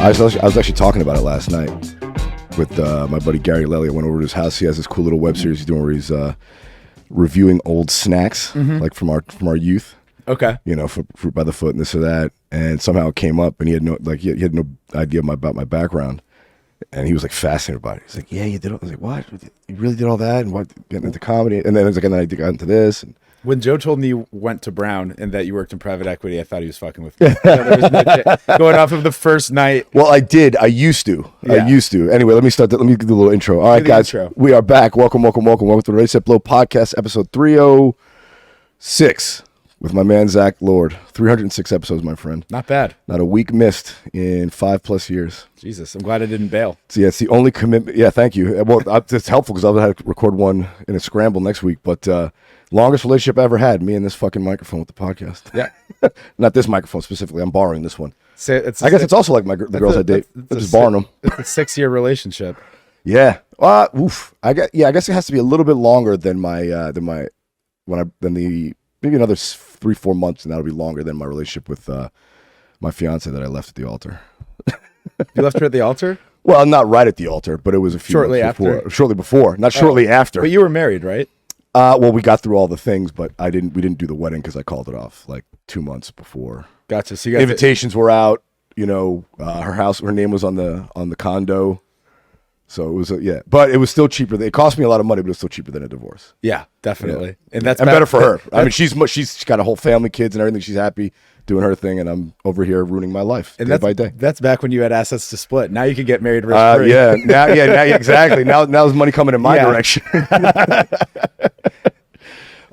I was actually talking about it last night with my buddy Gary Lelly. I went over to his house. He has this cool little web series he's doing where he's reviewing old snacks, like from our youth. Okay. You know, Fruit by the Foot and this or that. And somehow it came up, and he had no idea about my background. And he was like fascinated by it. He's like, "Yeah, you did." I was like, "What? You really did all that? And what? Getting into comedy?" And then it was like, and then I got into this. And when Joe told me you went to Brown and that you worked in private equity, I thought he was fucking with me. There was no going off of the first night. Well, I did. I used to. Anyway, let me start. Let me do a little intro. All right, guys, we are back. Welcome to the Ready Set Blow podcast, episode 306. With my man, Zach Lord. 306 episodes, my friend. Not bad. Not a week missed in 5+ years. Jesus, I'm glad I didn't bail. So, yeah, it's the only commitment. Yeah, thank you. Well, it's helpful because I'll have to record one in a scramble next week. But longest relationship I ever had, me and this fucking microphone with the podcast. Yeah. Not this microphone specifically. I'm borrowing this one. So I guess it's also like the girls I date. I'm just borrowing them. It's a 6-year relationship. Yeah. Oof. I guess it has to be a little bit longer than maybe another 3-4 months, and that'll be longer than my relationship with my fiance that I left at the altar. You left her at the altar? Well, not right at the altar, but it was a few shortly months after. Before. Shortly before, not shortly after. But you were married, right? Well, we got through all the things, but we didn't do the wedding because I called it off like 2 months before. Gotcha. So you got invitations were out. You know, her name was on the condo. So it was but it was still cheaper. It cost me a lot of money, but it was still cheaper than a divorce. Yeah, definitely. Yeah. And that's better for her. I mean, she's got a whole family, kids, and everything. She's happy doing her thing, and I'm over here ruining my life day by day. That's back when you had assets to split. Now you can get married risk-free. Now exactly. Now there's money coming in my direction.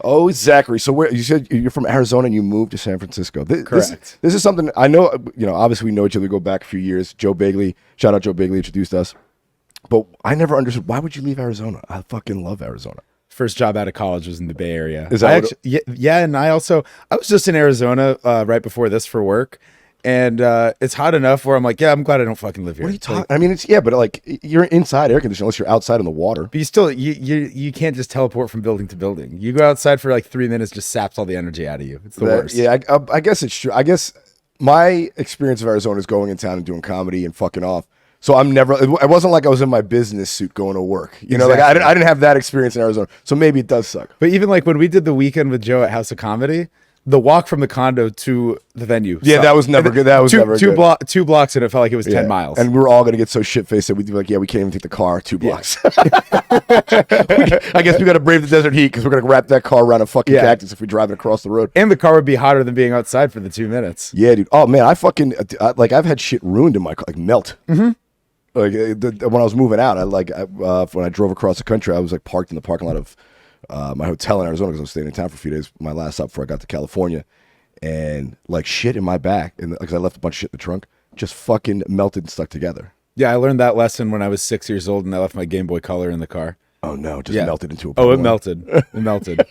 Oh, Zachary. So where you said you're from Arizona and you moved to San Francisco. Correct. This is something I know. You know, obviously we know each other. We go back a few years. Joe Bagley, shout out Joe Bagley, introduced us. But I never understood, why would you leave Arizona? I fucking love Arizona. First job out of college was in the Bay Area. Is that yeah, and I was just in Arizona right before this for work, and it's hot enough where I'm like, yeah, I'm glad I don't fucking live here. What are you talking? I mean, but like you're inside air conditioning unless you're outside in the water. But you still, you can't just teleport from building to building. You go outside for like 3 minutes, just saps all the energy out of you. It's the worst. Yeah, I guess it's true. I guess my experience of Arizona is going in town and doing comedy and fucking off. So it wasn't like I was in my business suit going to work. You know, like I didn't have that experience in Arizona. So maybe it does suck. But even like when we did the weekend with Joe at House of Comedy, the walk from the condo to the venue. Yeah, sucked. That was never good. That was never good. 2 blocks and it felt like it was 10 miles. And we were all going to get so shit-faced that we'd be like, we can't even take the car 2 blocks. I guess we got to brave the desert heat because we're going to wrap that car around a fucking cactus if we drive it across the road. And the car would be hotter than being outside for the 2 minutes. Yeah, dude. Oh, man, I've had shit ruined in my car, like melt. Mm-hmm. Like when I was moving out, when I drove across the country, I was like parked in the parking lot of my hotel in Arizona because I was staying in town for a few days. My last stop before I got to California, and like shit in my back, and because I left a bunch of shit in the trunk, just fucking melted and stuck together. Yeah, I learned that lesson when I was 6 years old, and I left my Game Boy Color in the car. Oh no, just melted into a. Oh, it melted. It melted.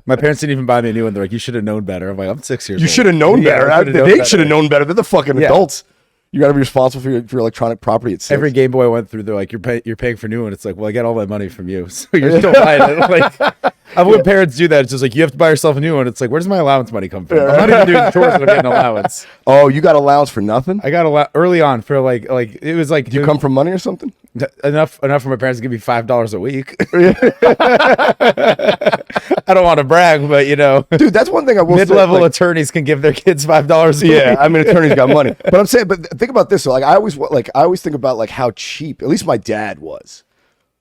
My parents didn't even buy me a new one. They're like, "You should have known better." I'm like, "I'm 6 years old." You should have known better. They should have known better. They're the fucking adults. You got to be responsible for your electronic property at 6. Every Game Boy I went through, they're like, you're paying for new one. It's like, well, I get all my money from you, so you're still buying it. Like, when parents do that, it's just like, you have to buy yourself a new one. It's like, where does my allowance money come from? I'm not even doing chores when I'm getting allowance. Oh, you got allowance for nothing? I got early on for like it was like. Did you come from money or something? Enough for my parents to give me $5 a week. I don't want to brag, but you know, dude, that's one thing I will say. Mid-level attorneys can give their kids $5 a week. Yeah, I mean, attorneys got money, but I'm saying, but think about this. So, like, I always think about like how cheap, at least my dad was.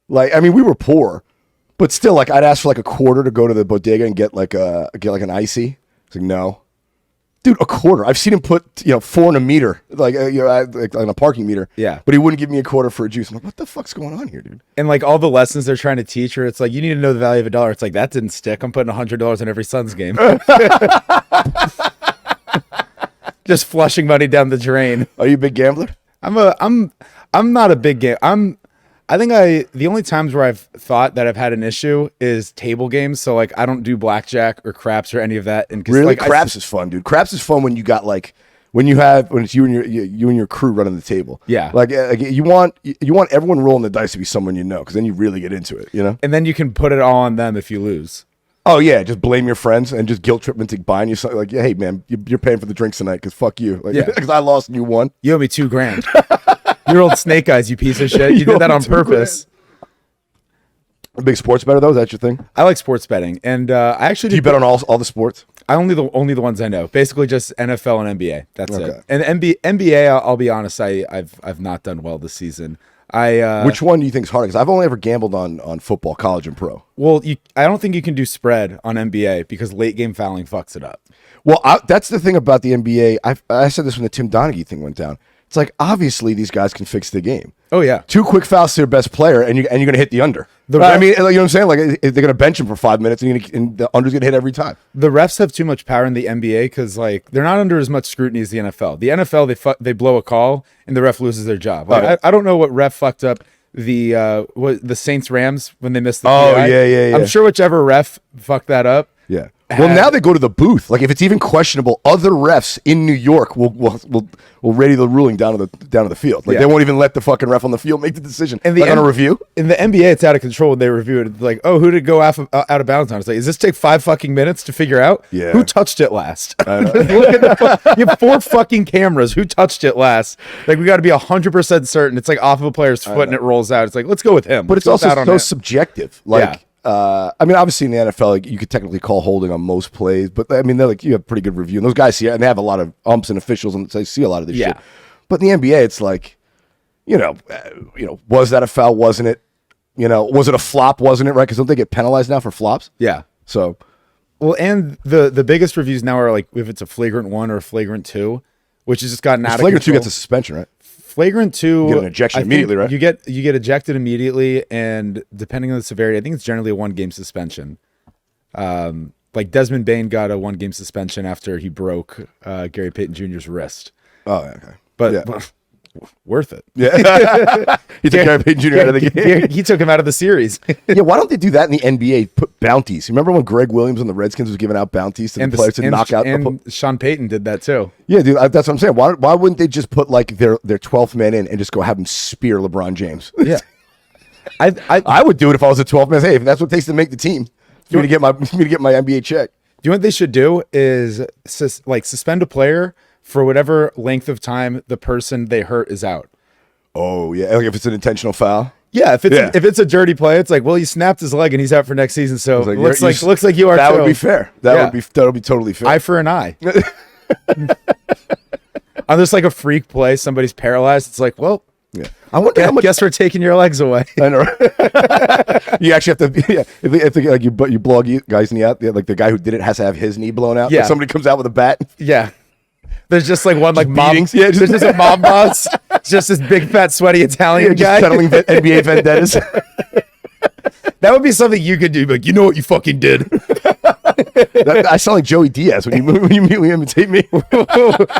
Like, I mean, we were poor, but still, like, I'd ask for like a quarter to go to the bodega and get like an icy. It's like, no. Dude, a quarter. I've seen him put 4 in a meter, like on a parking meter. Yeah, but he wouldn't give me a quarter for a juice. I'm like, what the fuck's going on here, dude? And like all the lessons they're trying to teach her, it's like you need to know the value of $1. It's like that didn't stick. I'm putting $100 in every Suns game. Just flushing money down the drain. Are you a big gambler? I'm not a big game. The only times where I've thought that I've had an issue is table games. So like I don't do blackjack or craps or any of that. And really, like, craps is fun, dude. Craps is fun when you got like when it's you and your crew running the table. Yeah, like you want everyone rolling the dice to be someone you know, because then you really get into it, you know. And then you can put it all on them if you lose. Oh yeah, just blame your friends and just guilt trip them into buying you something. Like, yeah, hey man, you're paying for the drinks tonight because fuck you. Like, Yeah. because I lost and you won. You owe me $2,000. You're old snake eyes, you piece of shit. You did that on purpose. A big sports bettor though, is that your thing? I like sports betting, and I actually Do you bet on all the sports? I only the ones I know. Basically, just NFL and NBA. That's Okay. it. And NBA, I'll be honest, I've not done well this season. Which one do you think is harder? Because I've only ever gambled on football, college, and pro. Well, I don't think you can do spread on NBA because late game fouling fucks it up. Well, that's the thing about the NBA. I said this when the Tim Donaghy thing went down. It's like, obviously these guys can fix the game. Oh yeah, 2 quick fouls to their best player, and you're going to hit the under. I mean, you know what I'm saying? Like, if they're going to bench him for 5 minutes, and the under's going to hit every time. The refs have too much power in the NBA because like they're not under as much scrutiny as the NFL. The NFL they blow a call and the ref loses their job. Like, I don't know what ref fucked up the Saints Rams when they missed the PI. Yeah. I'm sure whichever ref fucked that up. Yeah. Well, now they go to the booth. Like, if it's even questionable, other refs in New York will ready the ruling down to the field. Like, they won't even let the fucking ref on the field make the decision. And on a review in the NBA, it's out of control when they review it. It's like, oh, who did go out of bounds on? It's like, does this take 5 fucking minutes to figure out? Yeah. Who touched it last? You have 4 fucking cameras. Who touched it last? Like, we got to be 100% certain. It's like off of a player's foot and it rolls out. It's like, let's go with him. But it's also so subjective. Like, I mean, obviously in the NFL, like, you could technically call holding on most plays, but I mean, they're like, you have pretty good review, and those guys see it, and they have a lot of umps and officials, and they see a lot of this shit. But in the NBA, it's like, was that a foul? Wasn't it? Was it a flop? Wasn't it? Right? Because don't they get penalized now for flops? Yeah. So, well, and the biggest reviews now are like if it's a flagrant 1 or a flagrant 2, which has just gotten out of control. Flagrant 2 gets a suspension, right? Flagrant 2, you get an ejection immediately, right? You get ejected immediately, and depending on the severity, I think it's generally a 1-game suspension. Like Desmond Bain got a 1-game suspension after he broke Gary Payton Jr.'s wrist. Oh, okay. But worth it. Yeah. He took Gary Payton Jr. out of the game. He took him out of the series. Yeah, why don't they do that in the NBA? Put bounties. Remember when Greg Williams on the Redskins was giving out bounties to the players to knock out? And Sean Payton did that too. Yeah, dude, that's what I'm saying. Why wouldn't they just put like their 12th man in and just go have him spear LeBron James? Yeah. I would do it if I was a 12th man. Hey, if that's what it takes to make the team, for me to get my NBA check. Do you know what they should do is suspend a player for whatever length of time the person they hurt is out. Oh yeah, like if it's an intentional foul. Yeah, if it's a dirty play, it's like, well, he snapped his leg and he's out for next season. So like, looks like you are. That too. would be fair. That'll be totally fair. Eye for an eye. On this like a freak play, somebody's paralyzed. It's like, well, yeah. I wonder how much. Guess we're taking your legs away. I know. You actually have to. Yeah, if like you blow a guy's knee out, like the guy who did it has to have his knee blown out. Yeah. Like somebody comes out with a bat. Yeah. There's just like one like mob. Yeah, there's just a mob boss. It's just this big fat sweaty Italian guy settling NBA vendettas. That would be something you could do. Like, you know what you fucking did. I sound like Joey Diaz when you imitate me.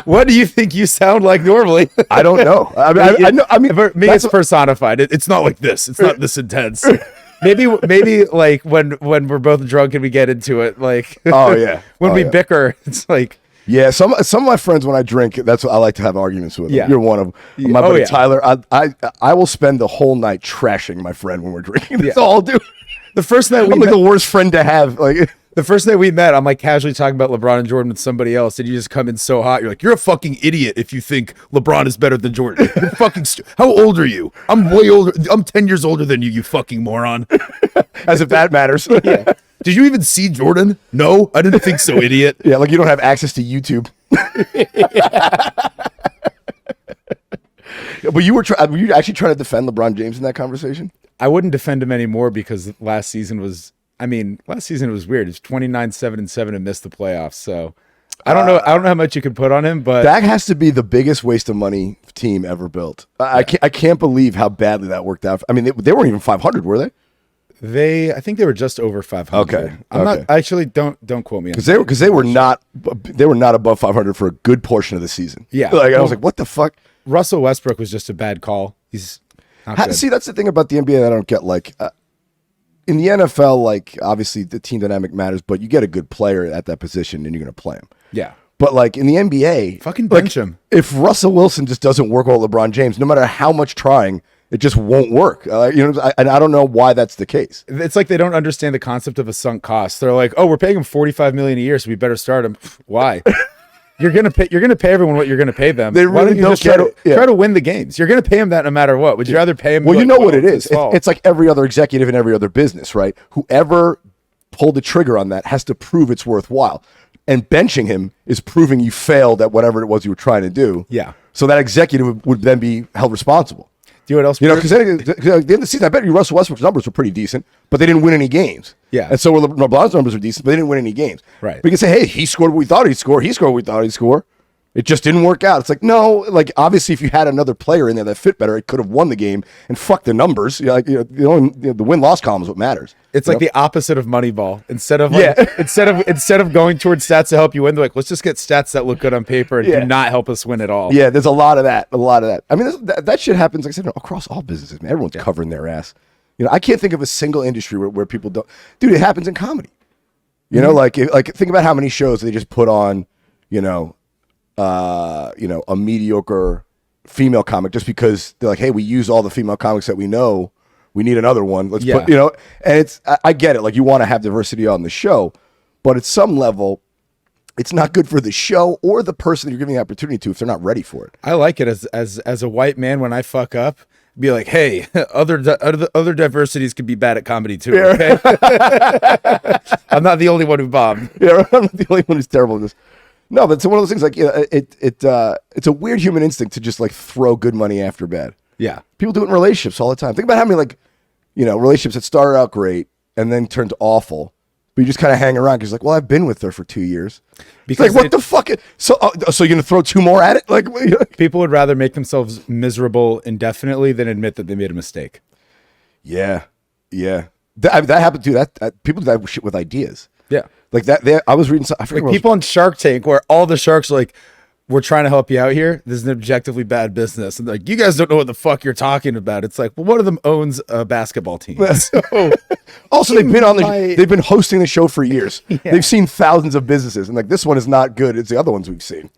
What do you think you sound like normally? I don't know. I know. I mean, for me, it's personified. It's not like this. It's not this intense. Maybe like when we're both drunk and we get into it, like when we bicker, it's like. Yeah, some of my friends when I drink, that's what I like to have arguments with. Yeah. You're one of them. My buddy Tyler, I will spend the whole night trashing my friend when we're drinking. That's all I'll do. The first night I'm like the worst friend to have. Like the first night we met, I'm like casually talking about LeBron and Jordan with somebody else, and you just come in so hot. You're like, you're a fucking idiot if you think LeBron is better than Jordan. You're fucking how old are you? I'm way older. I'm 10 years older than you, you fucking moron. As if that matters. Yeah. Did you even see Jordan? No, I didn't think so, idiot. Yeah, like you don't have access to YouTube. But were you actually trying to defend LeBron James in that conversation? I wouldn't defend him anymore because last season was weird. It was 29-7-7 and missed the playoffs. So I don't know how much you could put on him, but that has to be the biggest waste of money team ever built. I can't believe how badly that worked out. I mean, they weren't even 500, were they? I think they were just over 500. Okay. I'm not actually. Don't quote me. Because they were not above 500 for a good portion of the season. Yeah. I was like, what the fuck? Russell Westbrook was just a bad call. He's not good. See, that's the thing about the NBA that I don't get. Like in the NFL, like obviously the team dynamic matters, but you get a good player at that position and you're going to play him. Yeah. But like in the NBA, fucking bench him. If Russell Wilson just doesn't work well with LeBron James, no matter how much trying, It just won't work. And I don't know why that's the case. It's like they don't understand the concept of a sunk cost. They're like, oh, we're paying him $45 million a year, so we better start him. Why? You're gonna pay everyone what you're gonna pay them. They really don't try to win the games. You're gonna pay them that no matter what. Would you rather pay them? Well, you know what it is. It's like every other executive in every other business, right? Whoever pulled the trigger on that has to prove it's worthwhile. And benching him is proving you failed at whatever it was you were trying to do. Yeah. So that executive would then be held responsible. Do you know what else? Because at the end of the season, I bet you Russell Westbrook's numbers were pretty decent, but they didn't win any games. Yeah. And so LeBron's numbers were decent, but they didn't win any games. Right. We can say, hey, he scored what we thought he'd score. He scored what we thought he'd score. It just didn't work out. It's like, no, like obviously if you had another player in there that fit better, it could have won the game and fuck the numbers. The win-loss column is what matters. It's like the opposite of Moneyball. Instead of going towards stats to help you win, they're like, let's just get stats that look good on paper and do not help us win at all. Yeah, there's a lot of that. I mean, that shit happens, like I said, across all businesses, man. Everyone's covering their ass. I can't think of a single industry where people don't. Dude, it happens in comedy. Like think about how many shows they just put on, a mediocre female comic just because they're like, hey, we use all the female comics that we know. We need another one. Let's put, and it's, I get it. Like you want to have diversity on the show, but at some level, it's not good for the show or the person that you're giving the opportunity to if they're not ready for it. I like it as a white man when I fuck up, be like, hey, other diversities could be bad at comedy too. Okay? I'm not the only one who bombed. Yeah, I'm not the only one who's terrible at this. No, but it's one of those things like it's a weird human instinct to just like throw good money after bad. Yeah. People do it in relationships all the time. Think about how many relationships that started out great and then turned awful, but you just kind of hang around because like, well, I've been with her for 2 years. Because it's like, what the fuck? So you're going to throw 2 more at it? Like people would rather make themselves miserable indefinitely than admit that they made a mistake. Yeah. Yeah. That happened too. That people do that shit with ideas. Yeah. Like that. I was reading I forget like people on Shark Tank where all the sharks are like, we're trying to help you out here. This is an objectively bad business. And like, you guys don't know what the fuck you're talking about. It's like, well, one of them owns a basketball team. So, also, they've been hosting the show for years. Yeah. They've seen thousands of businesses. And like, this one is not good. It's the other ones we've seen.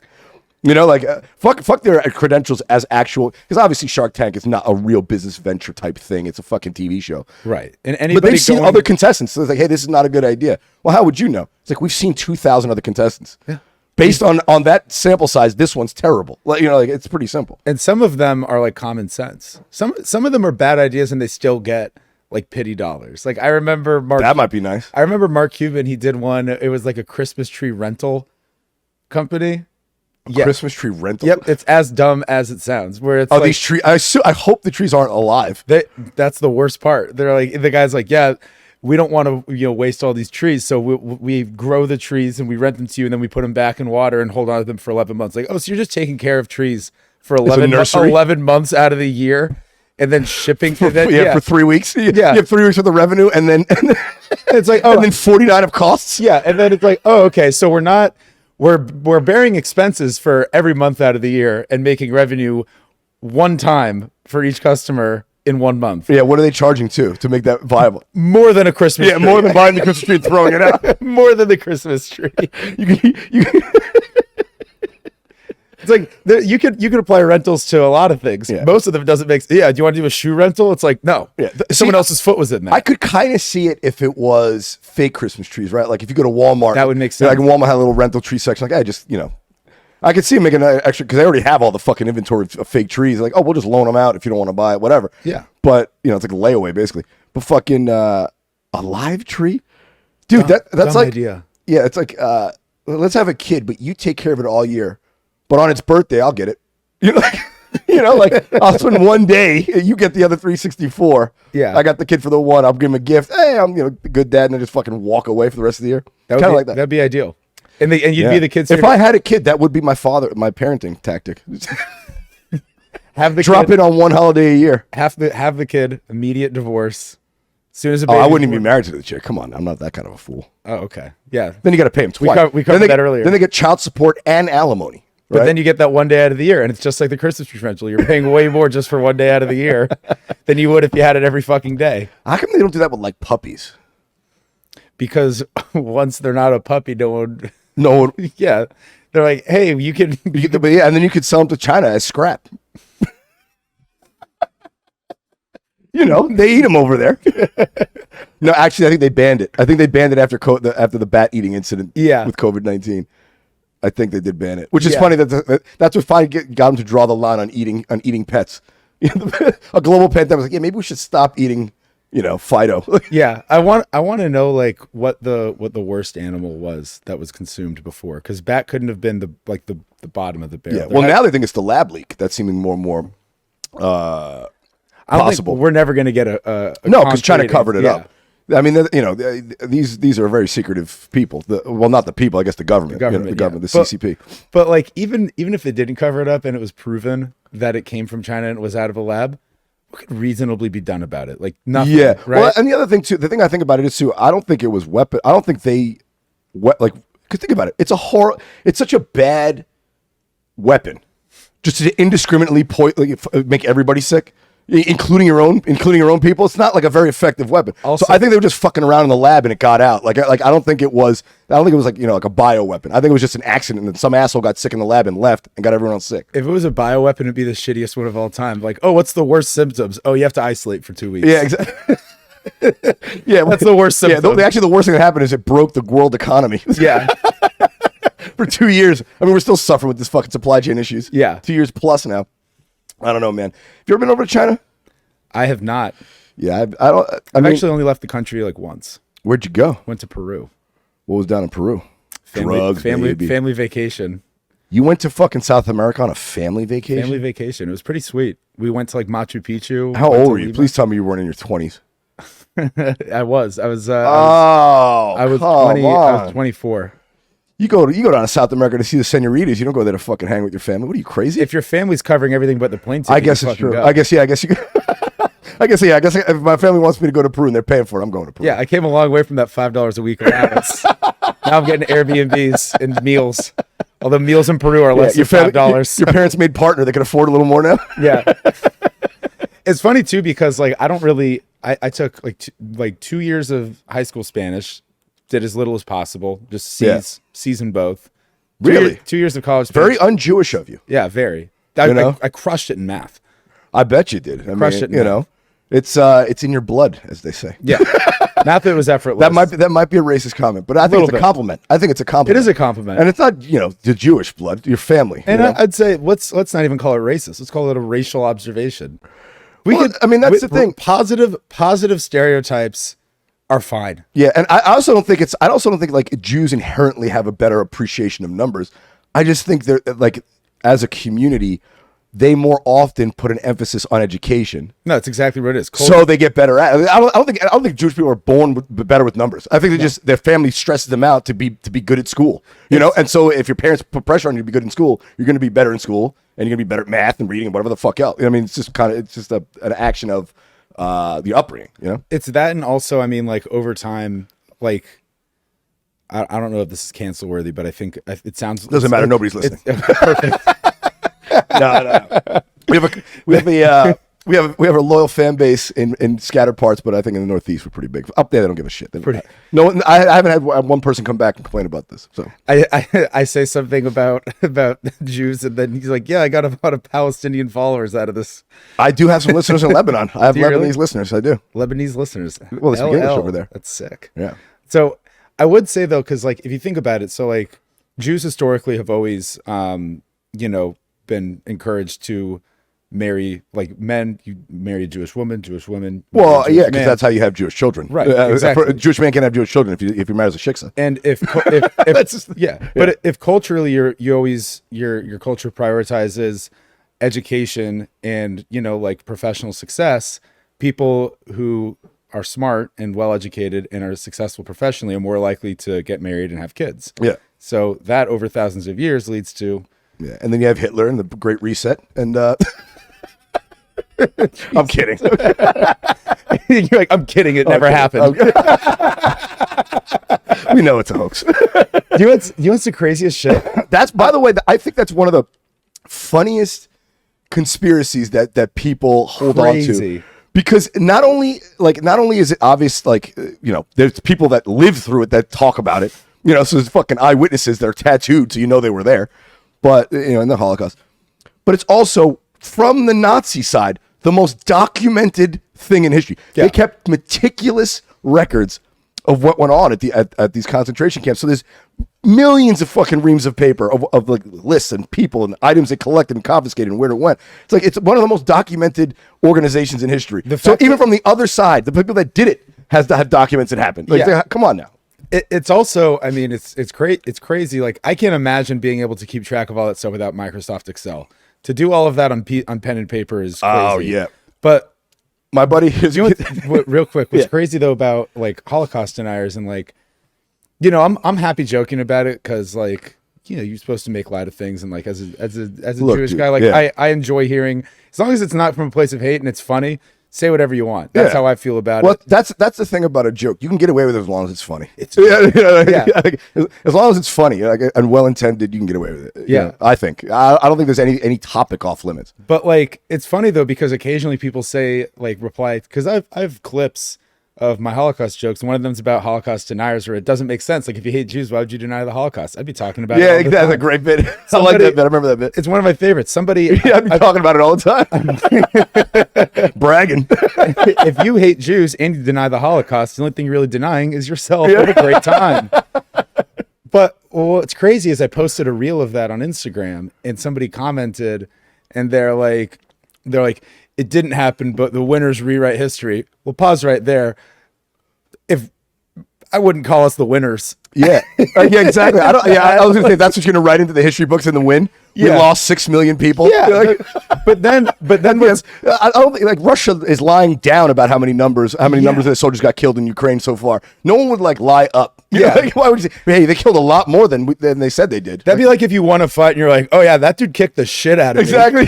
Fuck their credentials as actual, because obviously Shark Tank is not a real business venture type thing. It's a fucking TV show. Right. But they've seen other contestants. So it's like, hey, this is not a good idea. Well, how would you know? It's like, we've seen 2,000 other contestants. Yeah. Based on that sample size, this one's terrible. It's pretty simple. And some of them are like common sense. Some of them are bad ideas and they still get like pity dollars. Like I remember that might be nice. I remember Mark Cuban, he did one. It was like a Christmas tree rental company. Christmas tree rental. Yep, it's as dumb as it sounds. Where it's these trees? I hope the trees aren't alive. That's the worst part. They're like, the guy's like, yeah, we don't want to waste all these trees, so we grow the trees and we rent them to you, and then we put them back in water and hold on to them for 11 months. Like, oh, so you're just taking care of trees for 11 months out of the year, and then shipping for that for 3 weeks. You have 3 weeks of the revenue, and then it's like, and then 49 of costs. Yeah, and then it's like, oh, okay, so we're bearing expenses for every month out of the year and making revenue one time for each customer in 1 month. Yeah, what are they charging to make that viable? More than a Christmas tree. Yeah, more than buying the Christmas tree and throwing it out. More than the Christmas tree. It's like you could apply rentals to a lot of things. Yeah. Most of them doesn't make. Yeah, do you want to do a shoe rental? It's like no. Yeah, someone else's foot was in there. I could kind of see it if it was fake Christmas trees, right? Like if you go to Walmart, that would make sense. Like Walmart had a little rental tree section. Like I just I could see them making an extra because they already have all the fucking inventory of fake trees. Like, oh, we'll just loan them out if you don't want to buy it, whatever. Yeah. But it's like a layaway basically. But fucking a live tree, dude. That's dumb like idea. Yeah, it's like let's have a kid, but you take care of it all year. But on its birthday, I'll get it. Like I'll spend 1 day, you get the other 364. Yeah, I got the kid for the one. I'll give him a gift. Hey, I'm a good dad, and then just fucking walk away for the rest of the year. Kind of like that. That'd be ideal. And you'd be the kid's. If I had a kid, that would be my parenting tactic. Have the drop kid, it on one holiday a year. Have the kid, immediate divorce. As soon as I wouldn't even be married to the chick. Come on, I'm not that kind of a fool. Oh, okay, yeah. Then you got to pay him twice. We covered that earlier. Then they get child support and alimony. But then you get that 1 day out of the year, and it's just like the Christmas tree rental. You're paying way more just for 1 day out of the year than you would if you had it every fucking day. How come they don't do that with like puppies? Because once they're not a puppy, no one. Yeah, they're like, hey, you can. And then you could sell them to China as scrap. they eat them over there. No, actually, I think they banned it. I think they banned it after the bat eating incident. With COVID-19. I think they did ban it, which is funny that's what finally got them to draw the line on eating pets. A global pandemic was like, maybe we should stop eating, Fido. Yeah, I want to know like what the worst animal was that was consumed before, because bat couldn't have been the bottom of the barrel. Yeah. Well, now they think it's the lab leak that's seeming more and more possible. We're never going to get a no, because China covered it up. I mean, these are very secretive people. Not the people, I guess the government. The CCP. But like, even if they didn't cover it up and it was proven that it came from China and it was out of a lab, what could reasonably be done about it? Like nothing. Yeah. Right? Well, and the other thing too, the thing I think about it is too, I don't think it was weapon. I don't think because think about it. It's such a bad weapon, just to indiscriminately make everybody sick. Including your own people. It's not like a very effective weapon. Also, so I think they were just fucking around in the lab and it got out. I don't think it was like a bio weapon. I think it was just an accident and some asshole got sick in the lab and left and got everyone else sick. If it was a bio weapon, it'd be the shittiest one of all time. Like, oh, what's the worst symptoms? Oh, you have to isolate for 2 weeks. Yeah, exactly. Yeah, that's the worst symptom. Yeah, actually the worst thing that happened is it broke the world economy. Yeah. For 2 years. I mean, we're still suffering with this fucking supply chain issues. Yeah. 2 years plus now. I don't know, man. Have you ever been over to China? I have not. Yeah, I've actually only left the country like once. Where'd you go? Went to Peru. What was down in Peru? Drugs, family vacation. You went to fucking South America on a family vacation? Family vacation. It was pretty sweet. We went to like Machu Picchu. How old were you? Please tell me you weren't in your 20s. I was 20. I was 24. You go down to South America to see the senoritas. You don't go there to fucking hang with your family. What are you, crazy? If your family's covering everything but the plane ticket, I guess it's true. I guess you. I guess if my family wants me to go to Peru and they're paying for it, I'm going to Peru. Yeah, I came a long way from that $5 a week allowance. Now I'm getting Airbnbs and meals. Although meals in Peru are less than $5. Your parents made partner. They can afford a little more now. Yeah. It's funny too because like I don't really. I took like 2 years of high school Spanish. Did as little as possible. Just season both. Really? 2 years of college. Very un-Jewish of you. Yeah, very. I crushed it in math. I bet you did. I crushed it. It's in your blood, as they say. Yeah. Not that it was effortless. That might be a racist comment, but I think it's a compliment. I think it's a compliment. It is a compliment, and it's not the Jewish blood, your family. And I'd say let's not even call it racist. Let's call it a racial observation. That's the thing. Positive stereotypes are fine. Yeah, and I also don't think like Jews inherently have a better appreciation of numbers. I just think they're like, as a community, they more often put an emphasis on education. No, that's exactly what it is. So they get better at it. I don't think Jewish people are born better with numbers. I think their family stresses them out to be good at school. And so if your parents put pressure on you to be good in school, you're going to be better in school and you're going to be better at math and reading and whatever the fuck else. I mean, it's just an action of the upbringing. It's that, and also, I mean, like over time, like I don't know if this is cancel worthy, but I think it sounds doesn't matter. Nobody's listening. Perfect. No. We have a loyal fan base in scattered parts, but I think in the Northeast we're pretty big. Up there, they don't give a shit. No, I haven't had one person come back and complain about this. So I say something about Jews, and then he's like, "Yeah, I got a lot of Palestinian followers out of this." I do have some listeners in Lebanon. I have Lebanese listeners. I do. Lebanese listeners. Well, they speak English over there. That's sick. Yeah. So I would say though, because like if you think about it, so like Jews historically have always, been encouraged to marry, like men, you marry a Jewish woman. Well, yeah, because that's how you have Jewish children. Right. Exactly. A Jewish man can't have Jewish children if you're married as a shiksa. And if but if culturally your culture prioritizes education and like professional success, people who are smart and well educated and are successful professionally are more likely to get married and have kids. Yeah. So that over thousands of years leads to. Yeah, and then you have Hitler and the Great Reset, and I'm kidding. You're like, I'm kidding. It never happened. We know it's a hoax. You know what's the craziest shit? That's, by the way, I think that's one of the funniest conspiracies that people hold on to. Because not only is it obvious, there's people that live through it that talk about it. So there's fucking eyewitnesses that are tattooed, so they were there. But, in the Holocaust. But it's also, from the Nazi side, the most documented thing in history. Yeah. They kept meticulous records of what went on at these concentration camps. So there's millions of fucking reams of paper of like lists and people and items they collected and confiscated and where it went. It's like it's one of the most documented organizations in history. So even from the other side, the people that did it have documents that happened. Like, come on now. It's also, I mean, it's crazy. Like, I can't imagine being able to keep track of all that stuff without Microsoft Excel. To do all of that on pen and paper is crazy. Oh yeah, but my buddy, real quick, what's crazy though about like Holocaust deniers and like, you know, I'm happy joking about it because like, you know, you're supposed to make light of things and like as a Jewish guy, like I enjoy hearing, as long as it's not from a place of hate and it's funny. Say whatever you want. That's how I feel about it. Well, that's the thing about a joke. You can get away with it as long as it's funny. It's as long as it's funny and well intended, you can get away with it. Yeah, I think. I don't think there's any topic off limits. But like, it's funny though because occasionally people say like reply because I've clips of my Holocaust jokes. And one of them's about Holocaust deniers where it doesn't make sense. Like if you hate Jews, why would you deny the Holocaust? I'd be talking about it. Yeah, that's a great bit. I like that bit. I remember that bit. It's one of my favorites. Somebody I've been talking about it all the time. Bragging. If you hate Jews and you deny the Holocaust, the only thing you're really denying is yourself. What a great time. But what's crazy is I posted a reel of that on Instagram and somebody commented and they're like, it didn't happen, but the winners rewrite history. Well, pause right there. If I wouldn't call us the winners. Yeah, yeah, exactly. I was gonna say that's what you're gonna write into the history books in the win. We lost 6 million people. Yeah, but then I don't think like Russia is lying down about how many numbers of the soldiers got killed in Ukraine so far. No one would like lie up. Yeah, like, why would you say, hey, they killed a lot more than they said they did? That'd be like if you won a fight and you're like, oh yeah, that dude kicked the shit out of me. Exactly.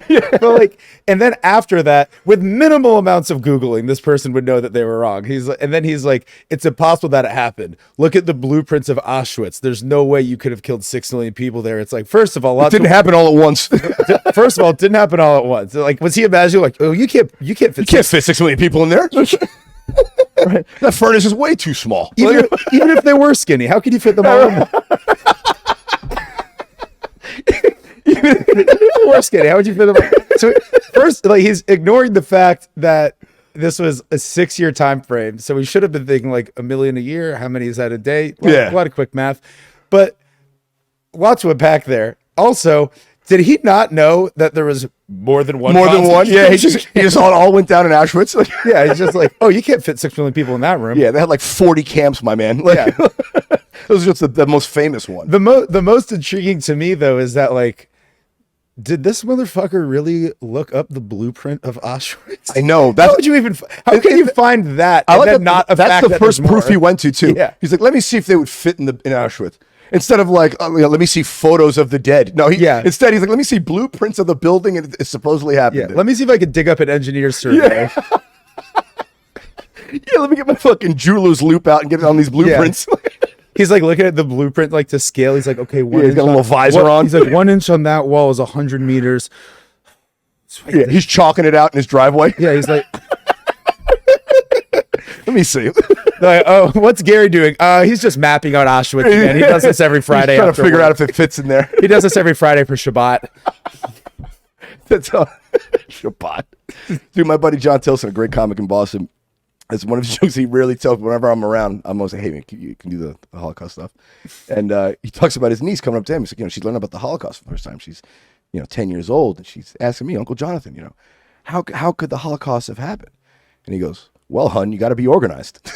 But like, and then after that, with minimal amounts of Googling, this person would know that they were wrong. He's like, it's impossible that it happened. Look at the blueprints of Auschwitz. There's no way you could have killed 6 million people there. It's like, first of all, it didn't happen all at once. First of all, it didn't happen all at once. Like, was he imagining like, oh, you can't fit 6 million people in there? Right. That furnace is way too small. Even if they were skinny, how could you fit them all in? Worse skinny. How would you fit them? So first, like he's ignoring the fact that this was a 6-year time frame. So we should have been thinking like 1 million a year. How many is that a day? A lot of quick math, but lots to unpack there. Also, did he not know that there was more than one? Yeah, he just all went down in Auschwitz. Yeah, he's just like, oh, you can't fit 6 million people in that room. Yeah, they had like 40 camps, my man. Like, it was just the most famous one. The most intriguing to me though is that like, did this motherfucker really look up the blueprint of Auschwitz? I know. How can you find that? I like and that. That's the first proof he went to too. Yeah. He's like, let me see if they would fit in Auschwitz. Instead of like, let me see photos of the dead. No, instead he's like, let me see blueprints of the building and it supposedly happened. Yeah. Let me see if I could dig up an engineer's survey. Yeah, let me get my fucking jeweler's loop out and get it on these blueprints. Yeah. He's like looking at the blueprint like to scale. He's like, okay, he's got a little visor on. He's like, 1 inch on that wall is 100 meters. Yeah, he's chalking it out in his driveway. Yeah, he's like, let me see. Like, oh, what's Gary doing? He's just mapping out Auschwitz again. He does this every Friday. He's trying to figure out if it fits in there. He does this every Friday for Shabbat. That's all. Shabbat. Dude, my buddy John Tilson, a great comic in Boston. It's one of his jokes he rarely tells. Whenever I'm around, I'm always like, hey, man, you can do the Holocaust stuff. And he talks about his niece coming up to him. He's like, she's learning about the Holocaust for the first time. She's, 10 years old. And she's asking me, Uncle Jonathan, how could the Holocaust have happened? And he goes, well, hun, you got to be organized.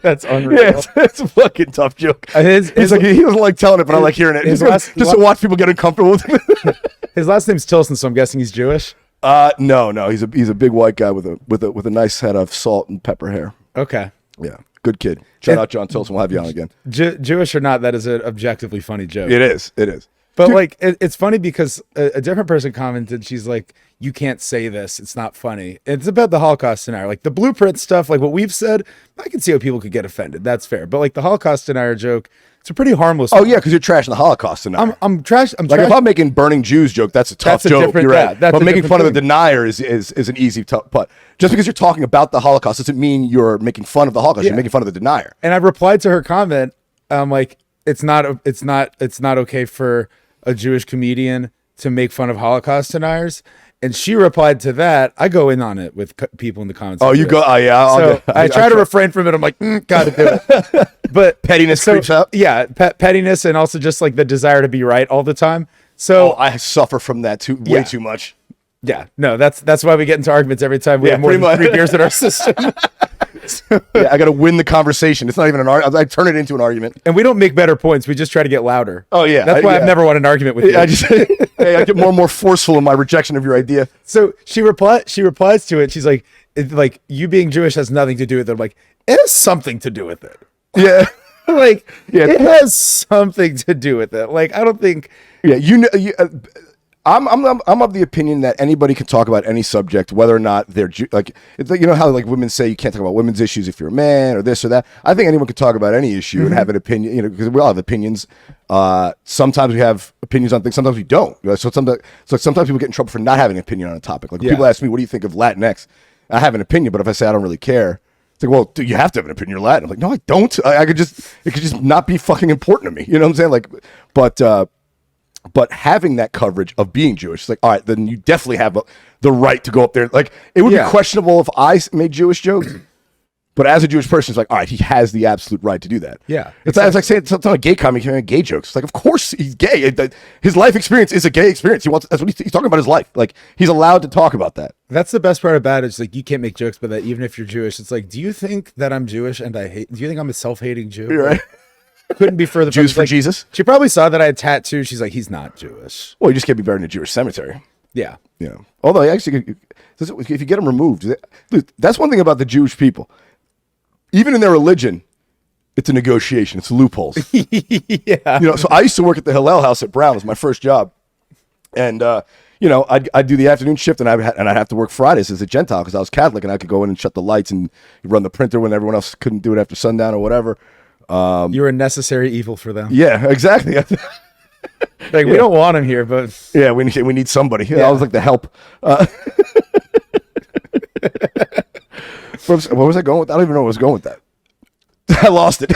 That's unreal. Yeah, it's a fucking tough joke. He's like, he doesn't like telling it, but I like hearing it. Just to watch people get uncomfortable with it. His last name's Tilson, so I'm guessing he's Jewish. No, he's a big white guy with a nice head of salt and pepper hair. Okay. Yeah, good kid. Shout out John Tilson. We'll have you on again. Jewish or not, that is an objectively funny joke. It is. But like, it's funny because a different person commented. She's like, "You can't say this. It's not funny." It's about the Holocaust scenario, like the blueprint stuff, like what we've said. I can see how people could get offended. That's fair. But like the Holocaust scenario joke, it's a pretty harmless. Oh yeah, because you're trashing the Holocaust scenario. I'm trash. If I'm making burning Jews joke, that's a tough joke. You're right. But making fun of the denier is an easy putt. Just because you're talking about the Holocaust doesn't mean you're making fun of the Holocaust. You're making fun of the denier. And I replied to her comment. I'm like, it's not okay for a Jewish comedian to make fun of Holocaust deniers. And she replied to that. I go in on it with people in the comments. Oh, you go. Oh, yeah. So I try to refrain from it. I'm like, gotta do it. But pettiness creeps up. Yeah, pettiness, and also just like the desire to be right all the time. So I suffer from that too, way too much. Yeah, no, that's why we get into arguments every time we have more than 3 beers in our system. Yeah, I got to win the conversation. It's not even an argument. I turn it into an argument. And we don't make better points. We just try to get louder. Oh, yeah. That's why I've never won an argument with you. I get more and more forceful in my rejection of your idea. So she replies to it. She's like, you being Jewish has nothing to do with it. I'm like, it has something to do with it. Yeah. It has something to do with it. Like, I don't think. Yeah, I'm of the opinion that anybody can talk about any subject, whether or not they're like, it's like, you know how like women say you can't talk about women's issues if you're a man or this or that. I think anyone can talk about any issue and have an opinion, you know, because we all have opinions. Sometimes we have opinions on things, sometimes we don't. So sometimes people get in trouble for not having an opinion on a topic. Like people ask me, "What do you think of Latinx?" I have an opinion, but if I say I don't really care, it's like, well, you have to have an opinion. You're Latin. I'm like, no, I don't. It could just not be fucking important to me. You know what I'm saying? Like, but having that coverage of being Jewish, it's like, all right, then you definitely have the right to go up there. Like, it would be questionable if I made Jewish jokes, but as a Jewish person, it's like, all right, he has the absolute right to do that. Yeah. It's like saying sometimes a gay comic can make gay jokes. It's like, of course he's gay. His life experience is a gay experience. That's what he's talking about, his life. Like, he's allowed to talk about that. That's the best part about it. It's like, you can't make jokes about that even if you're Jewish. It's like, do you think that I'm Jewish and do you think I'm a self-hating Jew? You're right. Couldn't be further. Jews for Jesus. She probably saw that I had tattoos. She's like, he's not Jewish. Well, you just can't be buried in a Jewish cemetery. Yeah. Yeah. Although, actually, if you get them removed, that's one thing about the Jewish people. Even in their religion, it's a negotiation. It's loopholes. Yeah. You know, so I used to work at the Hillel House at Brown. It was my first job. And, you know, I'd do the afternoon shift and I'd have to work Fridays as a Gentile because I was Catholic and I could go in and shut the lights and run the printer when everyone else couldn't do it after sundown or whatever. You're a necessary evil for them. Yeah, exactly. Like, we don't want him here, but yeah, we need somebody. Yeah. I was like the help. What was I going with? I don't even know where I was going with that. I lost it.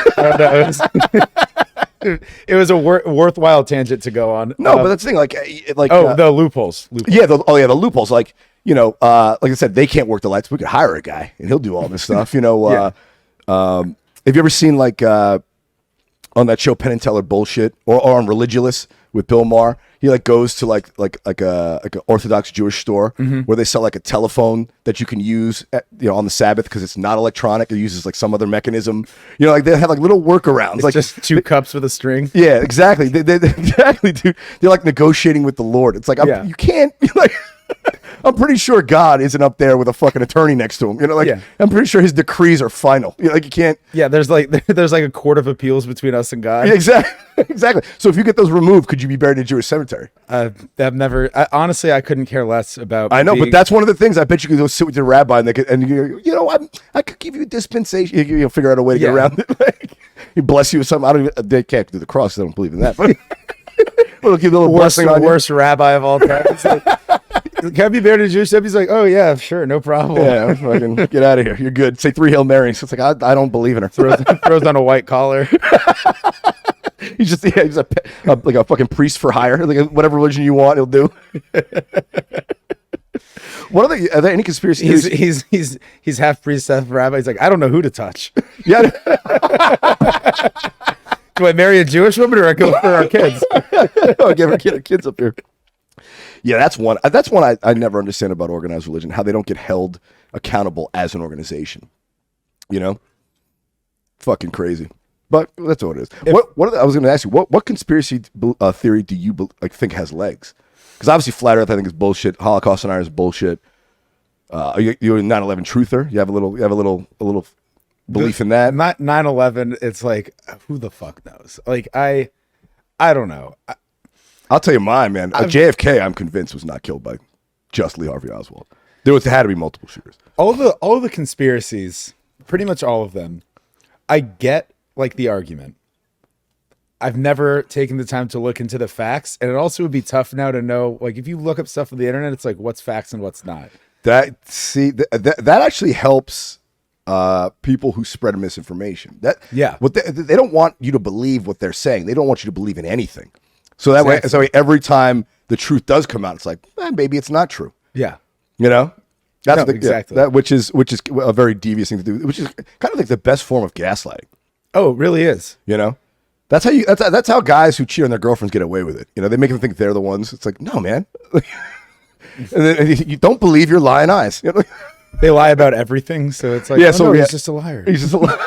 It was a worthwhile tangent to go on. No, but that's the thing. Like the loopholes. Yeah, the loopholes. Like, you know, like I said, they can't work the lights. We could hire a guy and he'll do all this stuff. You know, have you ever seen like on that show Penn and Teller Bullshit or on Religulous with Bill Maher? He like goes to like a Orthodox Jewish store where they sell like a telephone that you can use on the Sabbath because it's not electronic. It uses like some other mechanism. You know, like they have like little workarounds. It's like just two cups with a string. Yeah, exactly. Exactly, dude. They're like negotiating with the Lord. It's like you can't like. I'm pretty sure God isn't up there with a fucking attorney next to him. You know, like I'm pretty sure his decrees are final. You know, like you can't. Yeah, there's like a court of appeals between us and God. Yeah, exactly. So if you get those removed, could you be buried in a Jewish cemetery? I've never. Honestly, I couldn't care less about. I know, but that's one of the things. I bet you could go sit with your rabbi and they could, I could give you a dispensation. You'll figure out a way to get around it. Like, he bless you with something. They can't do the cross. They don't believe in that. But we'll give a little blessing on you. Worst rabbi of all time. It's like, can I be buried in a Jewish cemetery? He's like, oh yeah, sure, no problem. Yeah, fucking get out of here. You're good. Say 3 Hail Marys. It's like I don't believe in her. Throws on a white collar. he's like a fucking priest for hire. Like whatever religion you want, he'll do. Are there any conspiracy theories? He's half priest, half rabbi. He's like, I don't know who to touch. Yeah. Do I marry a Jewish woman or I go for our kids? I'll give our kids up here. Yeah, that's one. I never understand about organized religion. How they don't get held accountable as an organization. You know, fucking crazy. But that's what it is. I was going to ask you, what conspiracy theory do you think has legs? Because obviously, flat Earth I think is bullshit. Holocaust deniers is bullshit. You're a 9/11 truther. You have a little belief in that. Not 9/11. It's like, who the fuck knows? Like I don't know. I'll tell you mine, man. JFK, I'm convinced, was not killed by just Lee Harvey Oswald. Had to be multiple shooters. All of the conspiracies, pretty much all of them, I get like the argument. I've never taken the time to look into the facts, and it also would be tough now to know. Like, if you look up stuff on the internet, it's like what's facts and what's not. That actually helps people who spread misinformation. They don't want you to believe what they're saying. They don't want you to believe in anything. So that way, every time the truth does come out, it's like, maybe it's not true. Yeah. You know? That's exactly. Which is a very devious thing to do, which is kind of like the best form of gaslighting. Oh, it really is. You know? That's how guys who cheat on their girlfriends get away with it. You know, they make them think they're the ones. It's like, no, man. And then you don't believe your lying eyes. You know? They lie about everything, so it's like, he's just a liar. He's just a liar.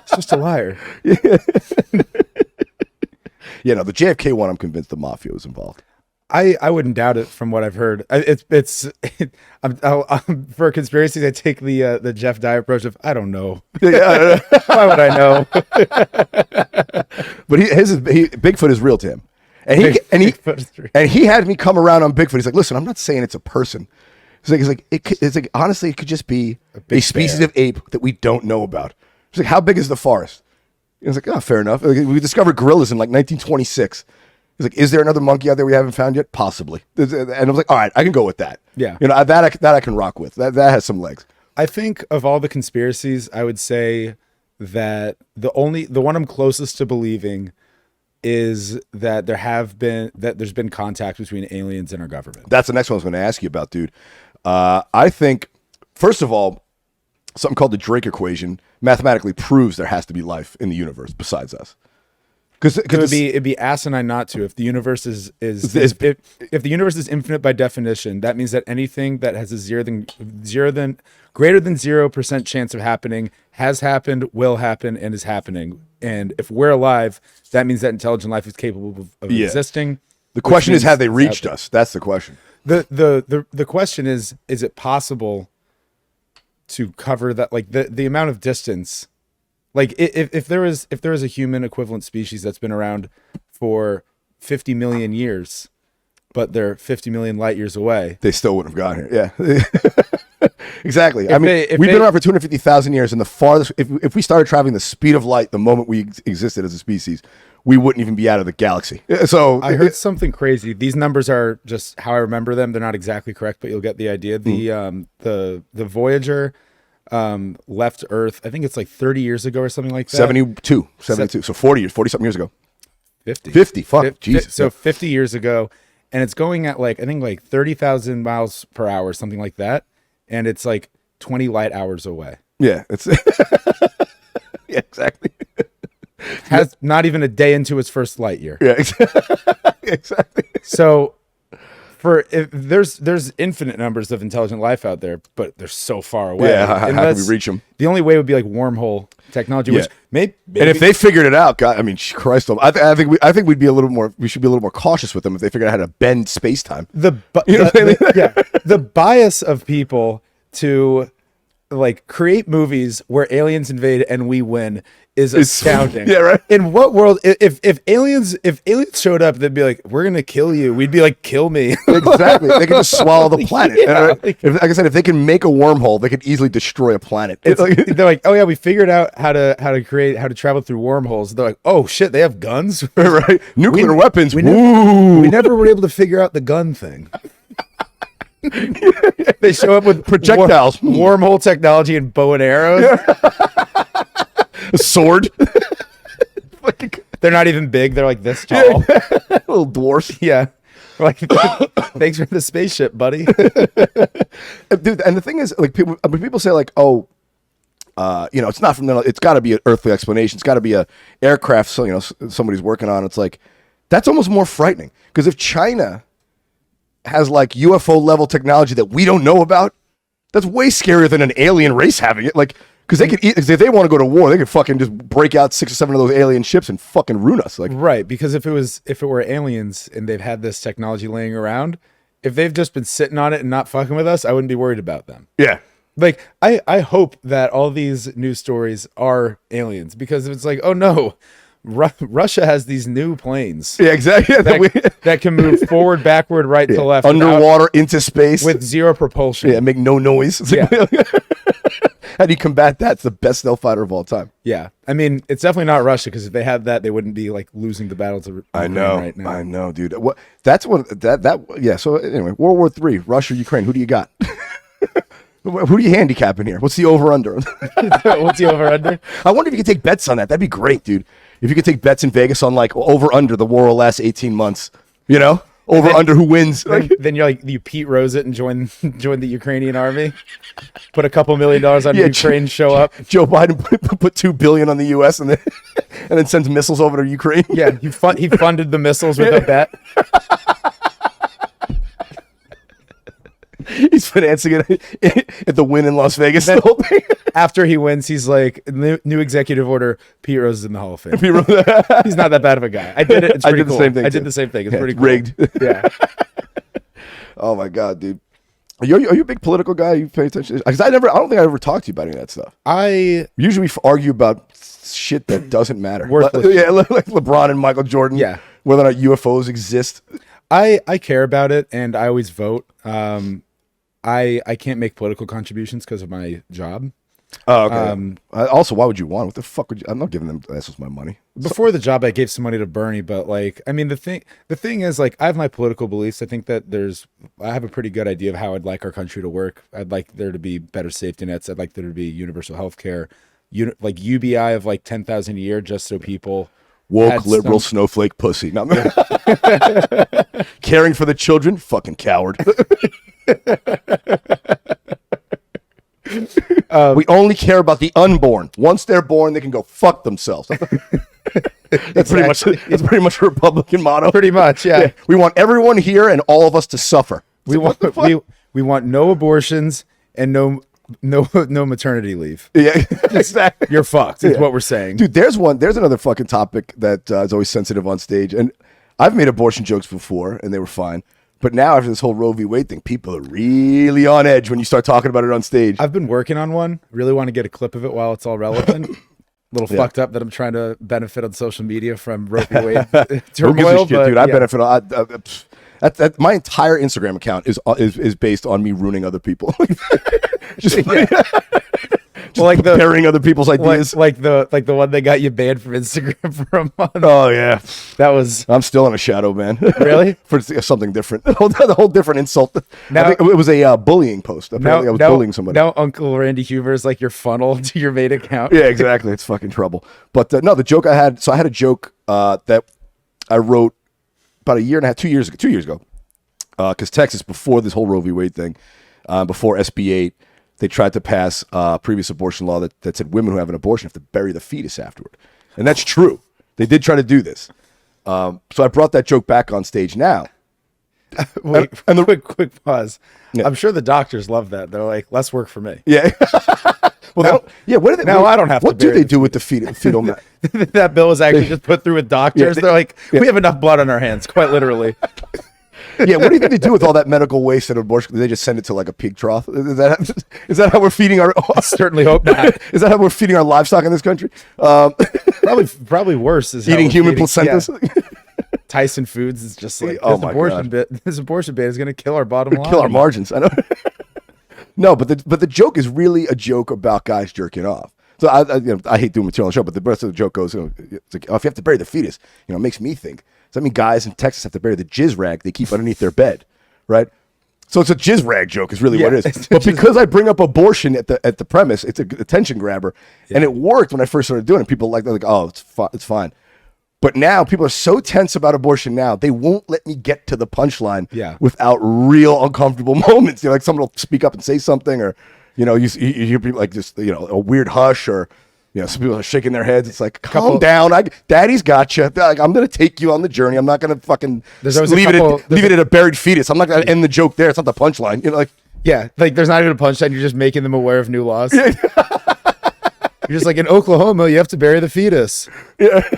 He's just a liar. Yeah, no, the JFK one, I'm convinced the mafia was involved. I wouldn't doubt it from what I've heard. For conspiracies, I take the Jeff Dye approach of I don't know. Yeah, Why would I know? But Bigfoot is real to him, and he had me come around on Bigfoot. He's like, listen, I'm not saying it's a person. It's like honestly, it could just be a species of ape that we don't know about. He's like, how big is the forest? He was like, oh, fair enough. We discovered gorillas in like 1926. He's like, is there another monkey out there we haven't found yet? Possibly. And I was like, all right, I can go with that. Yeah. You know, that I can rock with. That has some legs. I think of all the conspiracies, I would say that the one I'm closest to believing is that there's been contact between aliens and our government. That's the next one I was going to ask you about, dude. I think, first of all, something called the Drake equation mathematically proves there has to be life in the universe besides us. Because it'd be asinine not to. If the universe if the universe is infinite by definition, that means that anything that has a greater than 0% chance of happening has happened, will happen, and is happening. And if we're alive, that means that intelligent life is capable of existing. The question is, have they reached us? That's the question. The question is it possible to cover that, like the amount of distance? Like if there is a human equivalent species that's been around for 50 million years, but they're 50 million light years away, they still wouldn't have gotten here. Yeah, exactly. We've been around for 250,000 years, and the farthest, if we started traveling the speed of light the moment we existed as a species, we wouldn't even be out of the galaxy. So I heard something crazy. These numbers are just how I remember them. They're not exactly correct, but you'll get the idea. The Voyager left Earth, I think it's like 30 years ago or something like that. 72. So 40 something years ago. 50. Fuck, Jesus. So 50 years ago, and it's going at like, I think like 30,000 miles per hour, something like that. And it's like 20 light hours away. Yeah, it's yeah, exactly. Has not even a day into its first light year. Yeah, exactly. So there's infinite numbers of intelligent life out there, but they're so far away. Yeah, how can we reach them? The only way would be like wormhole technology, which maybe. And if they figured it out, God, I mean, Christ, I think we'd be a little more. We should be a little more cautious with them if they figured out how to bend space time. The bias of people to like create movies where aliens invade and we win is astounding. Yeah, right. In what world, if aliens showed up, they'd be like, "We're gonna kill you." We'd be like, "Kill me." Exactly. They could just swallow the planet. Yeah. Like I said, if they can make a wormhole, they could easily destroy a planet. They're like, "Oh yeah, we figured out how to travel through wormholes." They're like, "Oh shit, they have guns." Right? Nuclear weapons. We never were able to figure out the gun thing. They show up with projectiles, wormhole technology, and bow and arrows. Yeah. A sword. They're not even big. They're like this tall. Little dwarfs. Yeah. Like, thanks for the spaceship, buddy. Dude, and the thing is, like, people say, like, oh, it's not from the. It's got to be an earthly explanation. It's got to be a aircraft. So somebody's working on. It's like that's almost more frightening because if China has like UFO level technology that we don't know about, that's way scarier than an alien race having it. Like. Because they could, if they want to go to war, they could fucking just break out 6 or 7 of those alien ships and fucking ruin us. Like, right? Because if it were aliens and they've had this technology laying around, if they've just been sitting on it and not fucking with us, I wouldn't be worried about them. Yeah. Like I hope that all these news stories are aliens because if it's like, oh no, Russia has these new planes. Yeah, exactly. That can move forward, backward, right to left, underwater, into space with zero propulsion. Yeah, make no noise. Yeah. How do you combat that? It's the best stealth fighter of all time. Yeah, I mean, it's definitely not Russia because if they had that, they wouldn't be like losing the battle to Ukraine right now. I know, dude. Yeah. So anyway, World War III, Russia, Ukraine. Who do you got? Who do you handicap in here? What's the over under? What's the over under? I wonder if you could take bets on that. That'd be great, dude. if you could take bets in Vegas on like over under the war will last 18 months, you know, over under who wins. Then you're like, you Pete Rose it and join the Ukrainian army, put a couple $1 million on Ukraine, show up. Joe Biden put $2 billion on the U.S. and then sends missiles over to Ukraine. Yeah, he funded the missiles with a bet. He's financing it at the win in Las Vegas. The whole thing. After he wins, he's like, new executive order, Pete Rose is in the Hall of Fame. He's not that bad of a guy. I did it. It's pretty cool. I did the same thing. It's pretty cool. Rigged. Yeah. Oh my God, dude. Are you a big political guy? You pay attention? Because I don't think I ever talked to you about any of that stuff. Usually we argue about shit that doesn't matter. Worthless. Yeah, like LeBron and Michael Jordan. Yeah. Whether or not UFOs exist. I care about it, and I always vote. I can't make political contributions because of my job. Oh, okay. Also, why would you want? What the fuck would you? I'm not giving them assholes my money. Before the job, I gave some money to Bernie, but like, I mean, the thing is, like, I have my political beliefs. I think that I have a pretty good idea of how I'd like our country to work. I'd like there to be better safety nets. I'd like there to be universal health care, like UBI of like 10,000 a year, just so people woke liberal snowflake pussy. Not caring for the children, fucking coward. We only care about the unborn. Once they're born, they can go fuck themselves. That's pretty much a Republican motto. Pretty much, yeah. We want everyone here and all of us to suffer. We want no abortions and no maternity leave. Yeah, exactly. You're fucked. Is what we're saying, dude. There's another fucking topic that is always sensitive on stage, and I've made abortion jokes before, and they were fine. But now after this whole Roe v. Wade thing, people are really on edge when you start talking about it on stage. I've been working on one. Really want to get a clip of it while it's all relevant. A little fucked up that I'm trying to benefit on social media from Roe v. Wade turmoil. Dude, I benefit. My entire Instagram account is based on me ruining other people. Just comparing other people's ideas, like the one that got you banned from Instagram for a month. Oh yeah, I'm still in a shadow, man. Really? For something different, the whole different insult. Now, I think it was a bullying post. Apparently, I was bullying somebody. Now Uncle Randy Huber is like your funnel to your main account. Yeah, exactly. It's fucking trouble. But no, the joke I had. So I had a joke that I wrote about 2 years ago, because Texas, before this whole Roe v. Wade thing, before SB 8. They tried to pass a previous abortion law that said women who have an abortion have to bury the fetus afterward. And that's true. They did try to do this. So I brought that joke back on stage now. Wait, quick pause. Yeah. I'm sure the doctors love that. They're like, less work for me. Yeah. Well, what do they? Now I don't have to. What do they do with the fetal matter? That bill was actually just put through with doctors. They're like, we have enough blood on our hands, quite literally. Yeah, what do you think they do with all that medical waste at abortion? They just send it to like a pig trough? Is that how we're feeding our? Certainly hope not. Is that how we're feeding our livestock in this country? Probably worse is eating human placentas. Yeah. Tyson Foods is just like this abortion ban is going to kill our bottom line, kill our margins. I know. No, but the joke is really a joke about guys jerking off. So I hate doing material on the show, but the rest of the joke goes, it's like, if you have to bury the fetus, it makes me think. Does that mean guys in Texas have to bury the jizz rag they keep underneath their bed, right? So it's a jizz rag joke is really what it is. But because I bring up abortion at the premise, it's a attention grabber, and it worked when I first started doing it. People they're like, oh, it's fine. But now people are so tense about abortion now, they won't let me get to the punchline without real uncomfortable moments. Like someone will speak up and say something, or you hear people like just a weird hush, or some people are shaking their heads. It's like, calm down. Daddy's got you. Like, I'm going to take you on the journey. I'm not going to fucking leave it at a buried fetus. I'm not going to end the joke there. It's not the punchline. Like there's not even a punchline. You're just making them aware of new laws. Yeah. You're just like, in Oklahoma, you have to bury the fetus. Yeah.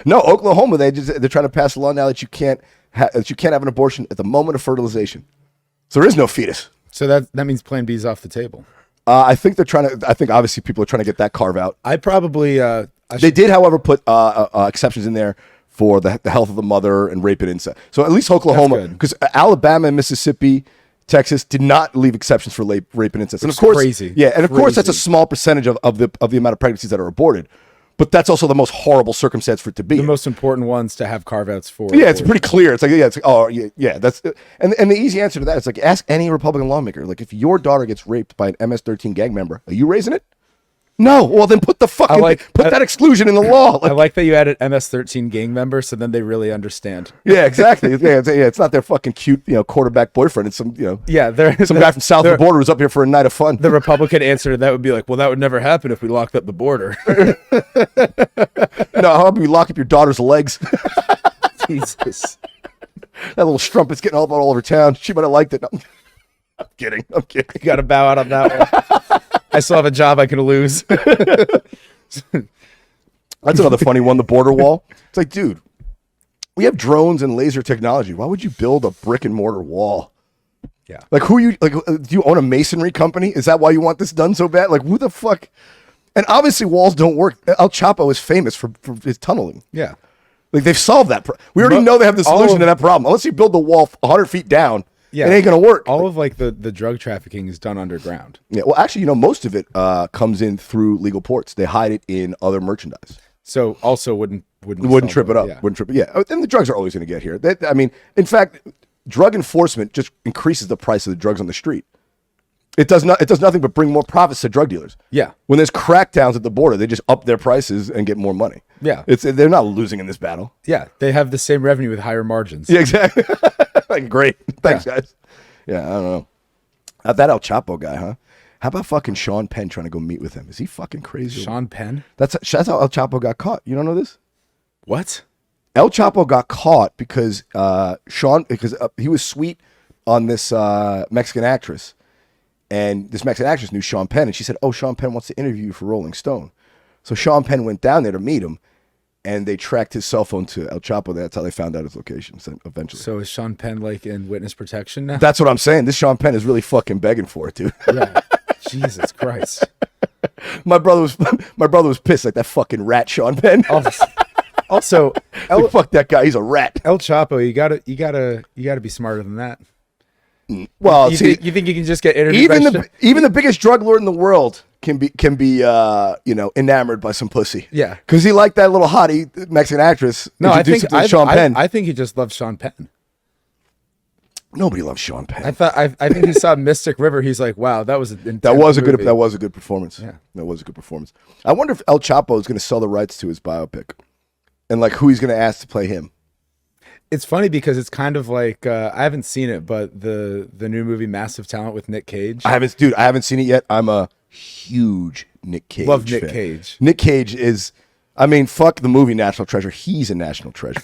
No, Oklahoma, they're trying to pass a law now that you can't have an abortion at the moment of fertilization. So there is no fetus. So that means Plan B is off the table. I think obviously people are trying to get that carve out. I probably they did, however, put exceptions in there for the health of the mother and rape and incest. So at least Oklahoma, because Alabama and Mississippi, Texas did not leave exceptions for rape and incest. And of course, crazy. Yeah, and of course that's a small percentage of the amount of pregnancies that are aborted. But that's also the most horrible circumstance for it to be. The most important ones to have carve-outs for. Yeah, it's pretty clear. It's like, that's and the easy answer to that is like, ask any Republican lawmaker. Like, if your daughter gets raped by an MS-13 gang member, are you raising it? No, well then put that exclusion in the law. I like that you added MS-13 gang member, so then they really understand. Yeah, exactly. It's not their fucking cute, quarterback boyfriend. It's some, some guy from south of the border who's up here for a night of fun. The Republican answer to that would be like, well, that would never happen if we locked up the border. No, how about we lock up your daughter's legs? Jesus. That little strumpet's getting all over town. She might have liked it. No, I'm kidding. You got to bow out on that one. I still have a job I can lose. That's another funny one, the border wall. It's like, dude, we have drones and laser technology. Why would you build a brick and mortar wall? Yeah. Like, do you own a masonry company? Is that why you want this done so bad? Like, who the fuck? And obviously walls don't work. El Chapo is famous for his tunneling. Yeah. Like, they've solved that. We already know they have the solution to that problem. Unless you build the wall 100 feet down, it ain't going to work. All of like the drug trafficking is done underground. Yeah. Well, actually, most of it comes in through legal ports. They hide it in other merchandise. So also wouldn't trip it up. Yeah. Wouldn't trip it. Yeah. And the drugs are always going to get here. In fact, drug enforcement just increases the price of the drugs on the street. It does nothing but bring more profits to drug dealers. Yeah. When there's crackdowns at the border, they just up their prices and get more money. Yeah. They're not losing in this battle. Yeah. They have the same revenue with higher margins. Yeah, exactly. Like, great. Thanks, guys. Yeah, I don't know. That El Chapo guy, huh? How about fucking Sean Penn trying to go meet with him? Is he fucking crazy? Sean Penn? That's how El Chapo got caught. You don't know this? What? El Chapo got caught because he was sweet on this Mexican actress. And this Mexican actress knew Sean Penn, and she said, "Oh, Sean Penn wants to interview you for Rolling Stone." So Sean Penn went down there to meet him, and they tracked his cell phone to El Chapo. That's how they found out his location eventually. So is Sean Penn like in witness protection now? That's what I'm saying. This Sean Penn is really fucking begging for it, dude. Yeah. Jesus Christ. My brother was pissed, like that fucking rat Sean Penn. Also, Like, fuck that guy. He's a rat. El Chapo, you gotta be smarter than that. Well, you think you can just get interviewed? Even the biggest drug lord in the world can be enamored by some pussy. Yeah, because he liked that little hottie Mexican actress. No, I think Sean Penn. I think he just loves Sean Penn. Nobody loves Sean Penn. I think he saw Mystic River. He's like, wow, that was a good performance. Yeah, that was a good performance. I wonder if El Chapo is going to sell the rights to his biopic, and like who he's going to ask to play him. It's funny because it's kind of like I haven't seen it, but the new movie Massive Talent with Nick Cage. I haven't seen it yet. I'm a huge Nick Cage Love Nick fan. Cage. Nick Cage is, fuck the movie National Treasure. He's a national treasure.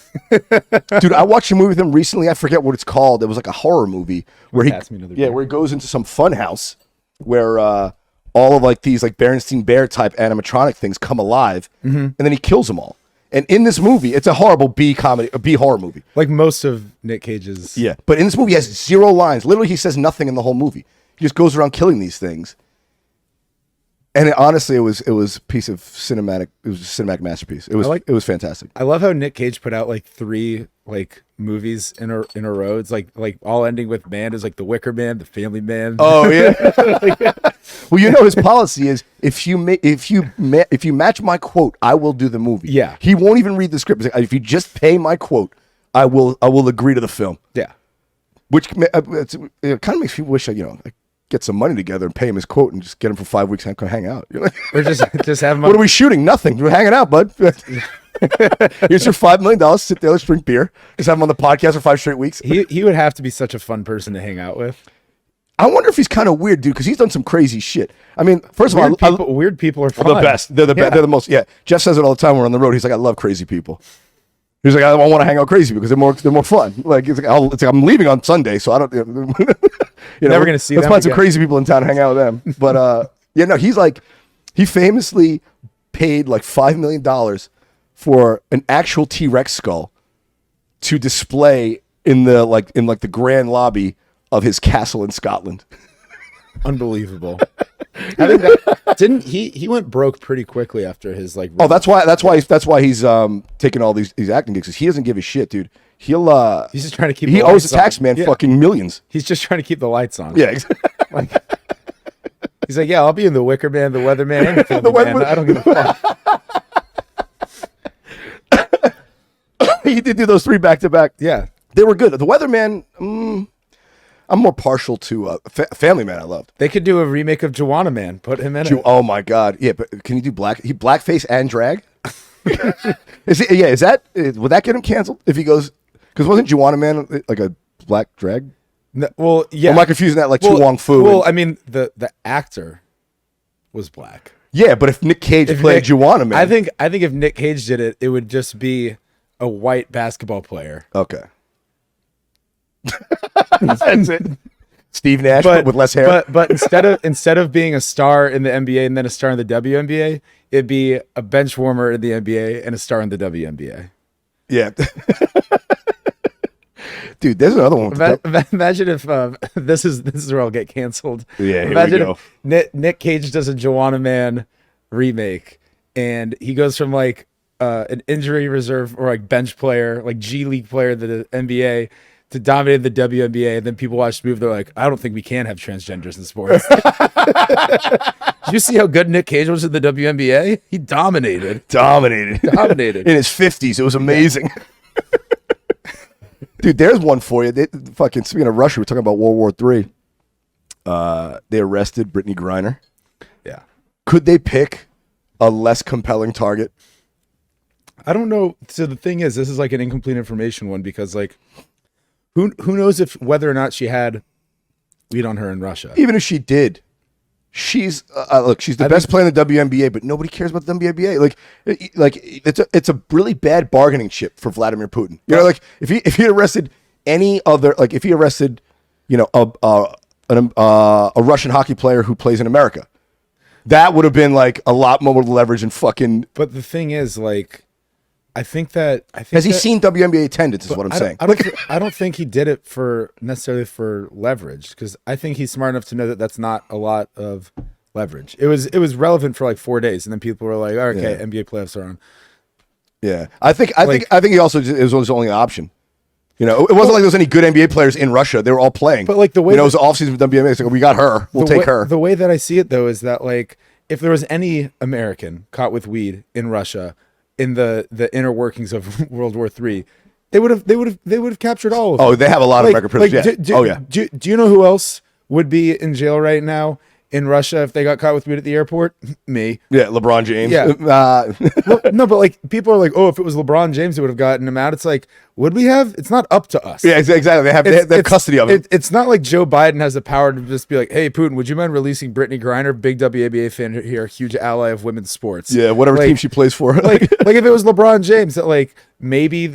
Dude, I watched a movie with him recently. I forget what it's called. It was like a horror movie where he goes into some fun house where all of like these like Berenstain Bear type animatronic things come alive, and then he kills them all. And in this movie, it's a horrible B horror movie. Like most of Nick Cage's. Yeah. But in this movie, he has 0 lines. Literally, he says nothing in the whole movie. He just goes around killing these things. And honestly, it was a piece of cinematic. It was a cinematic masterpiece. It was fantastic. I love how Nick Cage put out like 3 like movies in a row. It's like all ending with man is like The Wicker Man, The Family Man. Oh yeah. Well, his policy is if you match my quote, I will do the movie. Yeah. He won't even read the script. He's like, if you just pay my quote, I will agree to the film. Yeah. Which it kind of makes people wish I get some money together and pay him his quote and just get him for 5 weeks and hang out. Or just have him. What are we shooting? Nothing. We're hanging out, bud. Here's your $5 million. Sit there, let's drink beer. Just have him on the podcast for 5 straight weeks. He would have to be such a fun person to hang out with. I wonder if he's kind of weird, dude, because he's done some crazy shit. I mean, first of all, weird people are fun. The best. They're the most. Yeah. Jeff says it all the time when we're on the road. He's like, I love crazy people. He's like, I want to hang out with crazy because they're more fun. Like, it's like I'm leaving on Sunday, so I don't. Never gonna see. Let's find some crazy people in town and hang out with them. But he's like, he famously paid like $5 million for an actual T-Rex skull to display in the grand lobby of his castle in Scotland. Unbelievable. Didn't he went broke pretty quickly after his like. Oh, that's why he's taking all these acting gigs. He doesn't give a shit, dude. He's just trying to keep. He owes the tax man fucking millions. He's just trying to keep the lights on. Yeah, exactly. He's like, yeah, I'll be in The Wicker Man, The Weatherman, and The Family Man. I don't give a fuck. He did do those 3 back to back. Yeah, they were good. The Weatherman. I'm more partial to Family Man. I loved. They could do a remake of Joanna Man. Put him in it. Oh my god, yeah. But can you do blackface and drag? Is that would that get him canceled if he goes? Because wasn't Joanna Man like a black drag? No, well, yeah. Or am I confusing that like Tu Wong Fu? Well, I mean the actor was black. Yeah, but if Nick Cage played Joanna Man, I think if Nick Cage did it, it would just be a white basketball player. Okay. That's it. Steve Nash, but with less hair. But instead of being a star in the NBA and then a star in the WNBA, it'd be a bench warmer in the NBA and a star in the WNBA. Yeah. Dude, there's another one. Imagine if this is where I'll get canceled. Yeah, imagine here we if Nick Cage does a Joanna Man remake, and he goes from like an injury reserve or like bench player, like G League player in the NBA, to dominate the WNBA, and then people watch the movie, they're like, I don't think we can have transgenders in sports. Did you see how good Nick Cage was in the WNBA? He dominated. In his 50s. It was amazing. Dude, there's one for you. Fucking speaking of Russia, we're talking about World War III. They arrested Brittany Griner. Yeah. Could they pick a less compelling target? I don't know. So the thing is, this is like an incomplete information one, because like, who knows whether or not she had weed on her in Russia? Even if she did, she's the best player in the WNBA, but nobody cares about the WNBA. Like it's a really bad bargaining chip for Vladimir Putin. You know, like if he arrested any other, like if he arrested, a Russian hockey player who plays in America, that would have been like a lot more leverage and fucking. But the thing is, like, I think has he seen WNBA attendance? Is what I'm saying. I don't think he did it necessarily for leverage, because I think he's smart enough to know that that's not a lot of leverage. It was relevant for like 4 days, and then people were like, "Okay, yeah. NBA playoffs are on." Yeah, I think he also it was his only option. It wasn't like there was any good NBA players in Russia. They were all playing. But like the way it was off season with WNBA, it's like, we got her. We'll take her. The way that I see it though is that like if there was any American caught with weed in Russia, in the inner workings of World War III, they would have captured all of them. Oh, they have a lot of record privilege. Do you know who else would be in jail right now in Russia if they got caught with weed at the airport? Me. Yeah, LeBron James. Yeah. Well, no, but like people are like, oh, if it was LeBron James, they would have gotten him out. It's like, would we have? It's not up to us. Yeah, exactly. They have custody of him. It's not like Joe Biden has the power to just be like, hey, Putin, would you mind releasing Brittany Griner, big WNBA fan here, huge ally of women's sports. Yeah, whatever team she plays for. like if it was LeBron James, that like maybe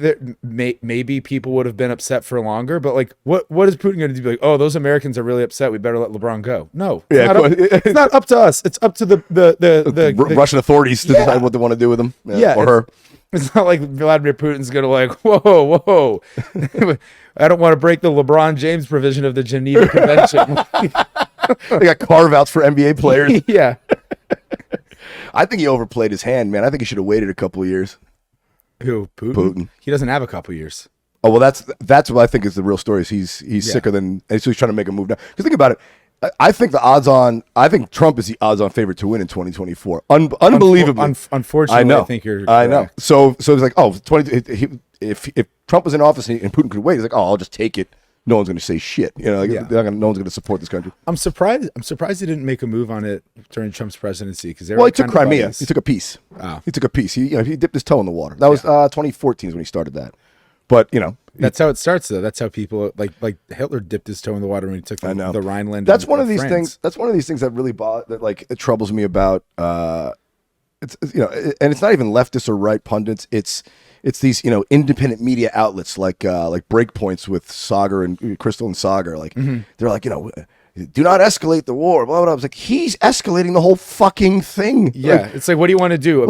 people would have been upset for longer. But like, what is Putin going to do? Be like, oh, those Americans are really upset. We better let LeBron go. No, it's not up to us. It's up to the Russian authorities to decide what they want to do with him. Yeah, or her. It's not like Vladimir Putin's going to like, whoa. I don't want to break the LeBron James provision of the Geneva Convention. They got carve-outs for NBA players. Yeah. I think he overplayed his hand, man. I think he should have waited a couple of years. Who? Putin? He doesn't have a couple years. Oh, well, that's what I think is the real story. Is he's sicker than, and so he's trying to make a move now. Because think about it. I think Trump is the odds-on favorite to win in 2024. Unbelievably. Unfortunately, I think you're correct. I know. So it's like, if Trump was in office and Putin could wait, he's like, I'll just take it. No one's going to say shit. No one's going to support this country. I'm surprised he didn't make a move on it during Trump's presidency, because he took Crimea. He took a piece. Oh. He took a piece. He dipped his toe in the water. That was 2014 is when he started that. But that's how it starts, though. That's how people like Hitler dipped his toe in the water when he took the Rhineland. That's one of these things. That's one of these things that really it troubles me about. It's and it's not even leftists or right pundits. It's these independent media outlets like Breakpoints with Sagar and Crystal and Sagar. Like they're like do not escalate the war. Blah blah. I was like, he's escalating the whole fucking thing. Yeah, it's like, what do you want to do?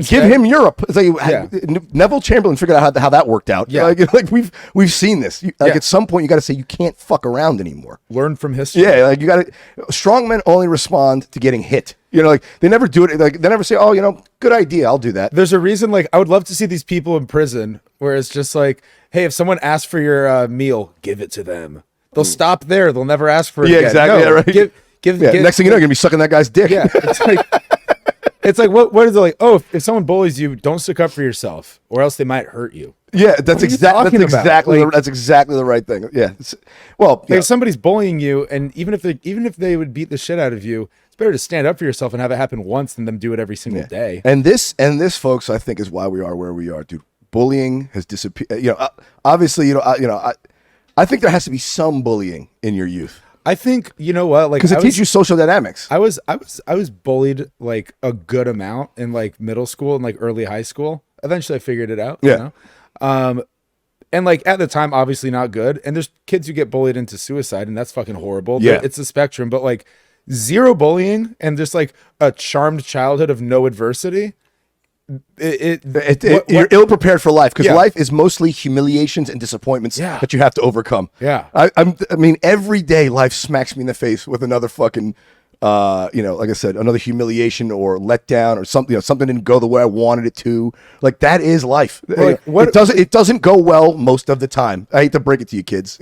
Give him Europe. It's like Neville Chamberlain figured out how that worked out. Yeah, like we've seen this. At some point, you got to say you can't fuck around anymore. Learn from history. Yeah, like you got to. Strong men only respond to getting hit. Like they never do it. Like they never say, "Oh, good idea, I'll do that." There's a reason. Like I would love to see these people in prison, where it's just like, "Hey, if someone asks for your meal, give it to them." They'll stop there. They'll never ask for it again. Exactly. No, right. Next thing you know, you're gonna be sucking that guy's dick. Yeah, it's like It's like, what is it like? Oh, if someone bullies you, don't stick up for yourself, or else they might hurt you. Yeah, that's exactly Like, that's exactly the right thing. Yeah. Well, like if somebody's bullying you, and even if they would beat the shit out of you, it's better to stand up for yourself and have it happen once than them do it every single day. And this, folks, I think is why we are where we are, dude. Bullying has disappeared. Obviously, I think there has to be some bullying in your youth. I think, you know what, like, because it teaches you social dynamics. I was bullied like a good amount in like middle school and like early high school. Eventually I figured it out. Yeah. You know? And like at the time, obviously not good. And there's kids who get bullied into suicide, and that's fucking horrible. Yeah. It's a spectrum, but like zero bullying and just like a charmed childhood of no adversity. You're ill prepared for life, because life is mostly humiliations and disappointments that you have to overcome. Yeah. I mean, every day life smacks me in the face with another fucking, like I said, another humiliation or letdown or something. Something didn't go the way I wanted it to. Like, that is life. Like, it doesn't go well most of the time. I hate to break it to you kids.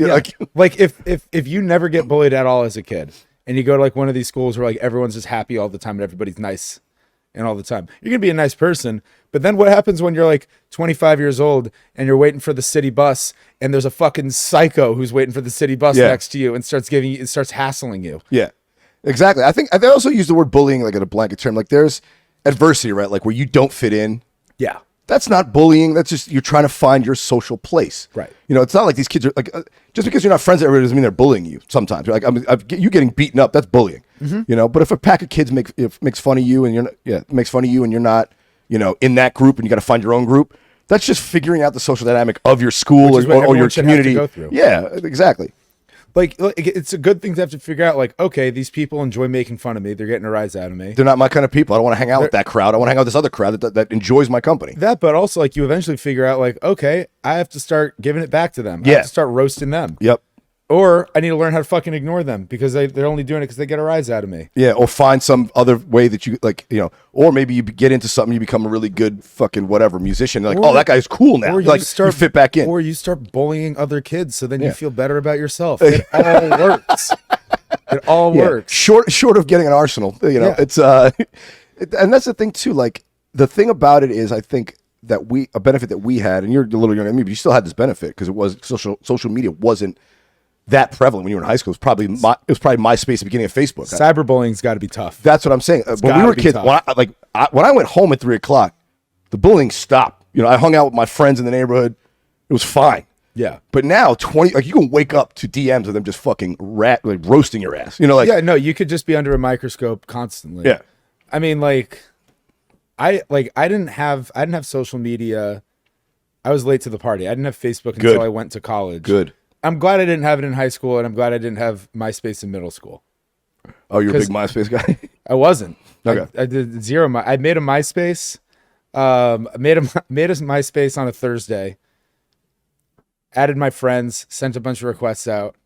Like if you never get bullied at all as a kid, and you go to like one of these schools where like everyone's just happy all the time and everybody's nice and all the time, you're gonna be a nice person. But then what happens when you're like 25 years old and you're waiting for the city bus, and there's a fucking psycho who's waiting for the city bus next to you and starts hassling you? Yeah, exactly. I think I also use the word bullying like in a blanket term. Like, there's adversity, right? Like where you don't fit in. Yeah. That's not bullying. That's just you're trying to find your social place. Right. It's not like these kids are like, just because you're not friends with everybody doesn't mean they're bullying you. Sometimes you're like, you getting beaten up, that's bullying. Mm-hmm. But if a pack of kids makes fun of you and you're not, in that group, and you got to find your own group, that's just figuring out the social dynamic of your school or your community. Go through. Yeah, exactly. Like, it's a good thing to have to figure out, like, okay, these people enjoy making fun of me. They're getting a rise out of me. They're not my kind of people. I don't want to hang out with that crowd. I want to hang out with this other crowd that enjoys my company. But also, like, you eventually figure out, like, okay, I have to start giving it back to them. I have to start roasting them. Yep. Or I need to learn how to fucking ignore them because they're only doing it because they get a rise out of me. Yeah, or find some other way that you, like, or maybe you get into something, you become a really good fucking whatever musician. Like, that guy's cool now. You fit back in. Or you start bullying other kids, so then you feel better about yourself. It all works. It all works. Short of getting an arsenal, it's and that's the thing too. Like, the thing about it is, I think that a benefit that we had, and you're a little younger than me, but you still had this benefit because it was social media wasn't that prevalent when you were in high school. It was probably MySpace at the beginning of Facebook. Cyberbullying's got to be tough. That's what I'm saying. When we were kids, when I went home at 3:00, the bullying stopped. I hung out with my friends in the neighborhood. It was fine. Yeah. But now you can wake up to DMs of them just fucking roasting your ass. You could just be under a microscope constantly. Yeah. I mean, I didn't have social media. I was late to the party. I didn't have Facebook until I went to college. Good. I'm glad I didn't have it in high school, and I'm glad I didn't have MySpace in middle school. Oh, you're a big MySpace guy? I wasn't. Okay. I did zero. I made a MySpace. Made a MySpace on a Thursday. Added my friends. Sent a bunch of requests out.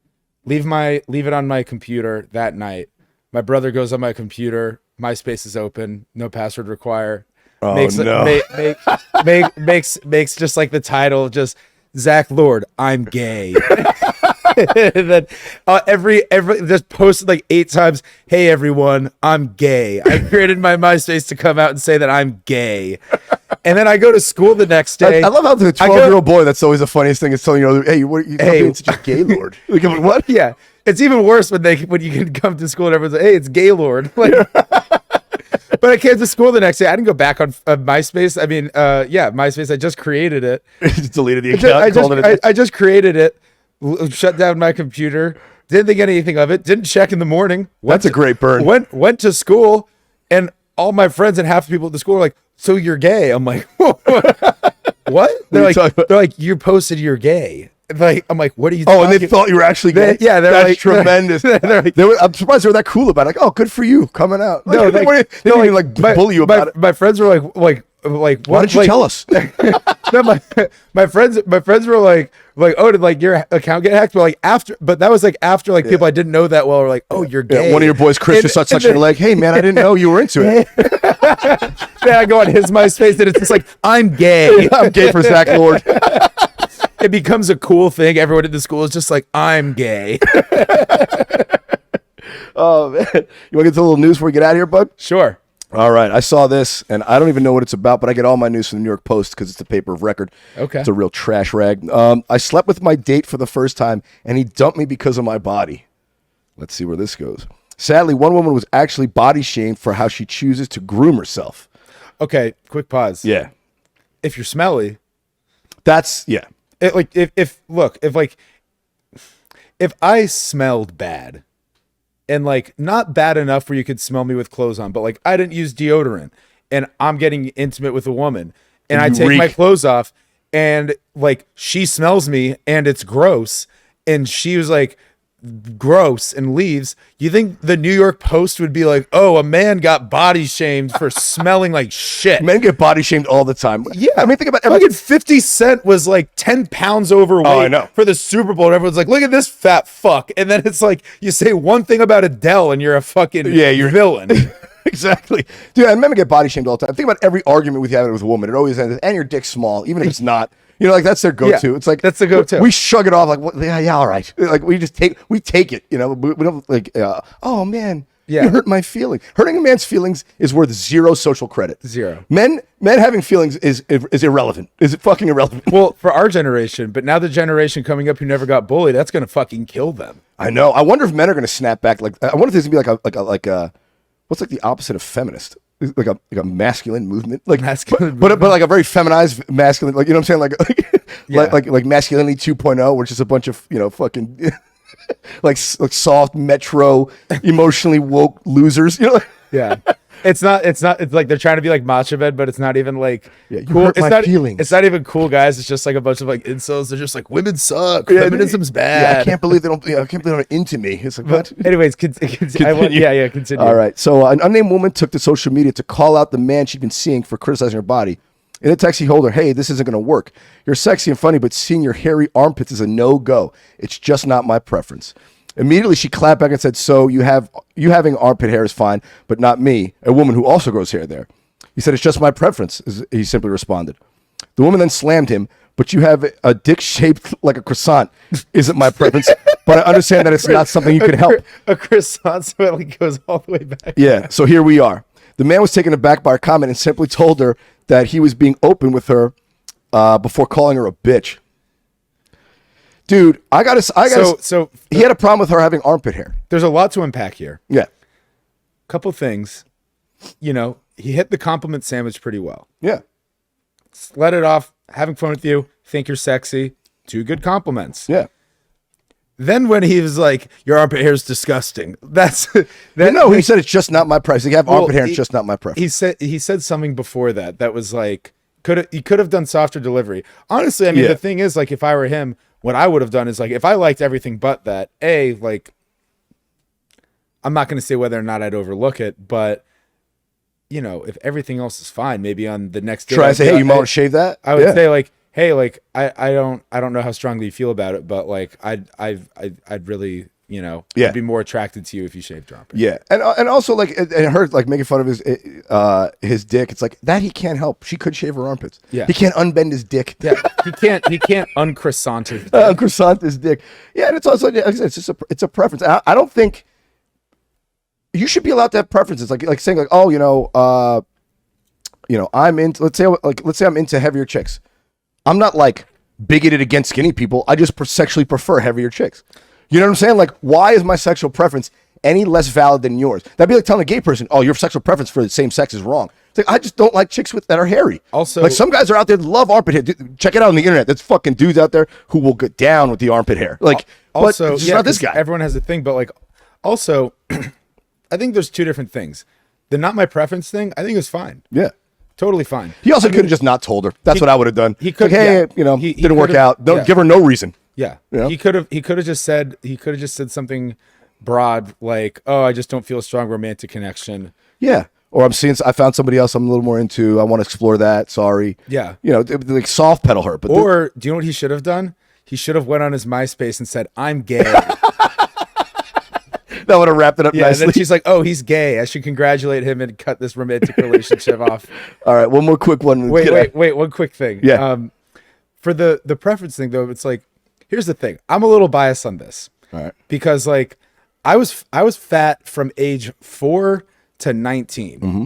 Leave it on my computer that night. My brother goes on my computer. MySpace is open. No password required. Oh, makes just like the title, just Zach Lord, I'm gay. And then every just posted like 8 times, hey everyone, I'm gay. I created my MySpace to come out and say that I'm gay. And then I go to school the next day. I love how the 12-year-old boy, that's always the funniest thing, is telling you, hey, it's just gay Lord. Like, what? Yeah. It's even worse when you can come to school and everyone's like, hey, it's gay Lord. Like, but I came to school the next day. I didn't go back on MySpace. I mean, MySpace. I just created it. Just deleted the account. I just created it, shut down my computer, didn't think anything of it, didn't check in the morning. That's a great burn. Went to school, and all my friends and half the people at the school were like, so you're gay? I'm like, what? They're like, you posted you're gay. I'm like, what are you? Oh, and they thought you were actually gay. Yeah, that's like, tremendous. I'm surprised they were that cool about it. Like, oh, good for you coming out. Like, they didn't even bully you about it. My friends were like, why didn't you tell us? No, my friends were like, oh, did your account get hacked? But that was after people I didn't know that well were like, oh, you're gay. Yeah, one of your boys, Chris, just starts touching your leg. Hey, man, I didn't know you were into it. Then I go on his MySpace and it's just like, I'm gay. I'm gay for Zach Lord. It becomes a cool thing. Everyone at the school is just like, I'm gay. Oh, man. You want to get to a little news before we get out of here, bud? Sure. All right, I saw this, and I don't even know what it's about, but I get all my news from the New York Post because it's the paper of record. Okay. It's a real trash rag. I slept with my date for the first time, and he dumped me because of my body. Let's see where this goes. Sadly, one woman was actually body shamed for how she chooses to groom herself. Okay, quick pause. Yeah. If you're smelly, That's, yeah. If I smelled bad, and like not bad enough where you could smell me with clothes on, but like I didn't use deodorant and I'm getting intimate with a woman and I take my clothes off and like she smells me and it's gross and she was like gross and leaves, you think the New York Post would be like, oh, a man got body shamed for smelling like shit? Men get body shamed all the time. Yeah. I mean, think about fucking 50 Cent was like 10 pounds overweight I know. for the Super Bowl. And everyone's like, look at this fat fuck. And then it's like, you say one thing about Adele and you're a fucking you're villain. Exactly. Dude, and men get body shamed all the time. Think about every argument we have with a woman. It always ends, and your dick's small, even if it's not. You know, like that's their go-to. Yeah, it's like that's the go-to. We shrug it off like, yeah, all right. Like we take it. You know, we don't like, oh man, you hurt my feelings. Hurting a man's feelings is worth zero social credit. Zero. Men having feelings is irrelevant. Is it fucking irrelevant? Well, for our generation, but now the generation coming up who never got bullied, that's gonna fucking kill them. I know. I wonder if men are gonna snap back. Like, I wonder if there's gonna be like a what's like the opposite of feminist. Like a masculine movement, like masculine, but like a very feminized masculine, like you know what I'm saying, like masculinity 2.0, which is a bunch of fucking like soft metro emotionally woke losers, Yeah, it's like they're trying to be like macho men, but it's not even like cool. Hurt my feelings. It's not even cool guys. It's just like a bunch of like incels. They're just like women suck. Feminism's bad. I can't believe they don't. I can't believe they're into me. It's like what? Anyways, continue. Continue. All right. So an unnamed woman took to social media to call out the man she'd been seeing for criticizing her body. In a text, he told her, "Hey, this isn't going to work. You're sexy and funny, but seeing your hairy armpits is a no-go. It's just not my preference." Immediately, she clapped back and said, "So you having armpit hair is fine, but not me, a woman who also grows hair there." He said, "It's just my preference," he simply responded. The woman then slammed him, "But you have a dick shaped like a croissant. Isn't my preference, but I understand that it's not something you could help." A croissant, so it like goes all the way back. Yeah, so here we are. The man was taken aback by her comment and simply told her that he was being open with her before calling her a bitch. Dude, so he had a problem with her having armpit hair. There's a lot to unpack here. Yeah. Couple things. He hit the compliment sandwich pretty well. Yeah. Let it off, having fun with you, think you're sexy, 2 good compliments. Yeah. Then when he was like, your armpit hair is disgusting. He said it's just not my preference. You have armpit hair, it's just not my preference. He said something before that was like, he could have done softer delivery. Honestly, I mean, the thing is, like, if I were him, what I would have done is, like, if I liked everything but that, like, I'm not going to say whether or not I'd overlook it, but, if everything else is fine, maybe on the next day. Try to say, hey, you want to shave that? I would say, like, hey, like, I don't know how strongly you feel about it, but, like, I'd really, I'd be more attracted to you if you shaved your armpit. Yeah. And also, like, and her, like, making fun of his dick. It's like, that he can't help. She could shave her armpits. Yeah. He can't unbend his dick. Yeah. He can't uncroissant his dick. Uncroissant his dick. Yeah, and it's also, like I said, it's a preference. I don't think you should be allowed to have preferences. Like saying, like, oh, I'm into, let's say I'm into heavier chicks. I'm not, like, bigoted against skinny people. I just sexually prefer heavier chicks. You know what I'm saying? Like, why is my sexual preference any less valid than yours? That'd be like telling a gay person, oh, your sexual preference for the same sex is wrong. It's like, I just don't like chicks that are hairy. Also, like, some guys are out there that love armpit hair. Dude, check it out on the internet. There's fucking dudes out there who will get down with the armpit hair. Like, also, but it's just not this guy. Everyone has a thing, but, like, also, I think there's 2 different things. The not my preference thing, I think is fine. Yeah. Totally fine. He also could have just not told her. That's what I would have done. He could, like, hey, he didn't work out. Don't give her no reason. Yeah. He could have just said something broad like, oh, I just don't feel a strong romantic connection. Yeah. Or I found somebody else I'm a little more into. I want to explore that. Sorry. Yeah. Like soft pedal her. But do you know what he should have done? He should have went on his MySpace and said, I'm gay. That would have wrapped it up nicely. And then she's like, oh, he's gay. I should congratulate him and cut this romantic relationship off. All right. One more quick one. Wait. One quick thing. Yeah. For the preference thing, though, it's like, here's the thing. I'm a little biased on this. All right. Because, like, I was fat from age 4 to 19. Mm-hmm.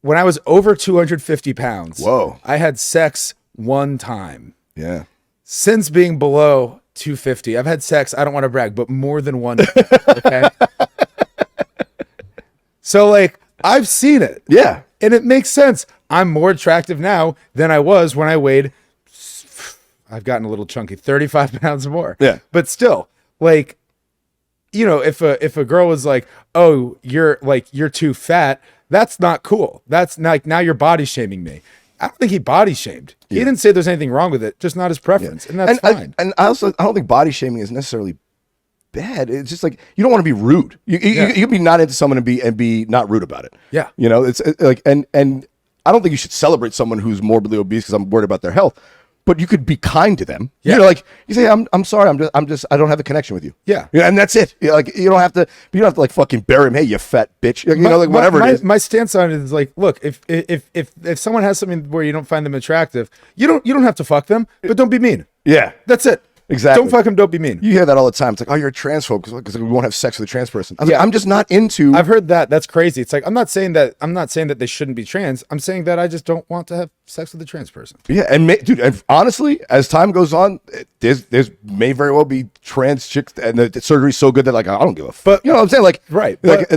when I was over 250 pounds, Whoa. I had sex one time. Yeah. Since being below 250, I've had sex, I don't want to brag, but more than one. Okay. So like, I've seen it. Yeah. And it makes sense. I'm more attractive now than I was when I weighed, I've gotten a little chunky, 35 pounds more. Yeah. But still, like, you know, if a girl was like, oh, you're too fat, that's not cool. That's like, now you're body shaming me. I don't think he body shamed. He didn't say there's anything wrong with it, just not his preference. And that's fine. And I don't think body shaming is necessarily bad. It's just like, you don't want to be rude. You can be not into someone and be not rude about it. Yeah. You know, it's like, and I don't think you should celebrate someone who's morbidly obese because I'm worried about their health. But you could be kind to them. Yeah. You know, like you say, I'm sorry, I don't have a connection with you. Yeah. And that's it. Like you don't have to like fucking bury him. Hey, you fat bitch. You know, like whatever it is. My stance on it is like, look, if someone has something where you don't find them attractive, you don't have to fuck them, but don't be mean. Yeah. That's it. Exactly. Don't fuck them, don't be mean. You hear that all the time. It's like, oh, you're a transphobe because we won't have sex with a trans person. I was Yeah. like, I'm just not into. I've heard that. That's crazy. It's like, I'm not saying that they shouldn't be trans. I'm saying that I just don't want to have sex with a trans person. Yeah, and dude, and honestly, as time goes on, there's may very well be trans chicks, and the surgery's so good that like I don't give a fuck. But You know what I'm saying? Like, right. Like,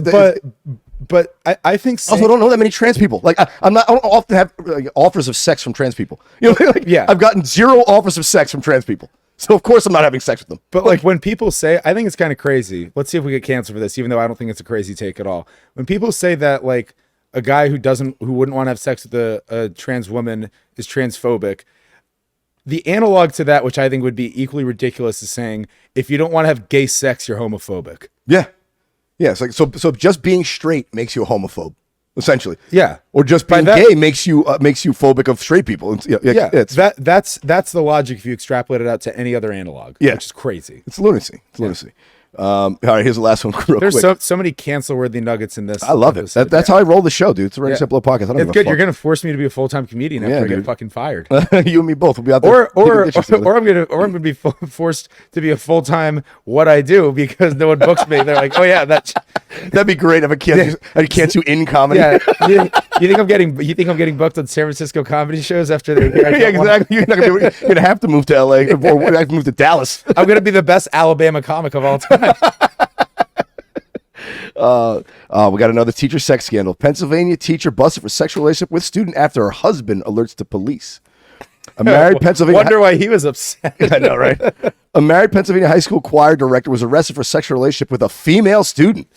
But I think also don't know that many trans people. Like, I don't often have like, offers of sex from trans people. You know, like, Yeah. I've gotten 0 offers of sex from trans people. So of course I'm not having sex with them. But like when people say, I think it's kind of crazy. Let's see if we get canceled for this, even though I don't think it's a crazy take at all. When people say that like a guy who wouldn't want to have sex with a trans woman is transphobic, the analog to that, which I think would be equally ridiculous, is saying if you don't want to have gay sex, you're homophobic. Yeah, yeah. It's like so just being straight makes you a homophobe, essentially. Yeah. Or just being gay makes you phobic of straight people. That's the logic if you extrapolate it out to any other analog. Yeah. Which is crazy. It's lunacy. It's lunacy. All right, here's the last one. Real There's quick. so many cancel-worthy nuggets in this. I love it. That's how I roll the show, dude. It's a Ready Set Blow podcast. I don't It's give a good. fuck. You're gonna force me to be a full-time comedian after I get dude. fucking fired. You and me both. We'll be out there. Or I'm gonna be forced to be a full-time what I do because no one books me. They're like, oh yeah, that'd be great if I can't do in comedy. Yeah. You think I'm getting booked on San Francisco comedy shows after they? Yeah, exactly. You're gonna have to move to LA or we have to move to Dallas. I'm gonna be the best Alabama comic of all time. We got another teacher sex scandal. Pennsylvania teacher busted for sexual relationship with student after her husband alerts to police. A married Pennsylvania. Wonder why he was upset. I know, right? A married Pennsylvania high school choir director was arrested for sexual relationship with a female student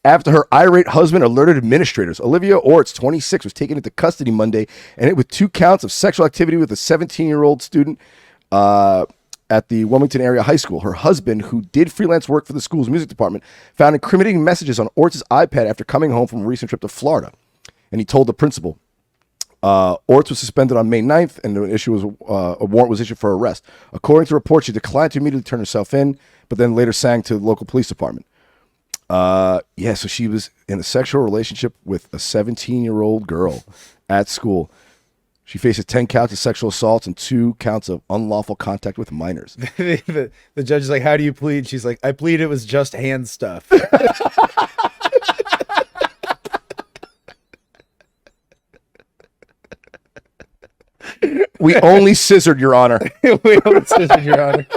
after her irate husband alerted administrators. Olivia Orts, 26, was taken into custody Monday and hit with 2 counts of sexual activity with a 17-year-old student at the Wilmington area high school. Her husband, who did freelance work for the school's music department, found incriminating messages on Orts' iPad after coming home from a recent trip to Florida. And he told the principal. Orts was suspended on May 9th, and a warrant was issued for arrest. According to reports, she declined to immediately turn herself in, but then later sang to the local police department. So she was in a sexual relationship with a 17-year-old girl at school. She faces 10 counts of sexual assaults and 2 counts of unlawful contact with minors. The judge is like, how do you plead? She's like, I plead it was just hand stuff. We only scissored, Your Honor. We only scissored, Your Honor.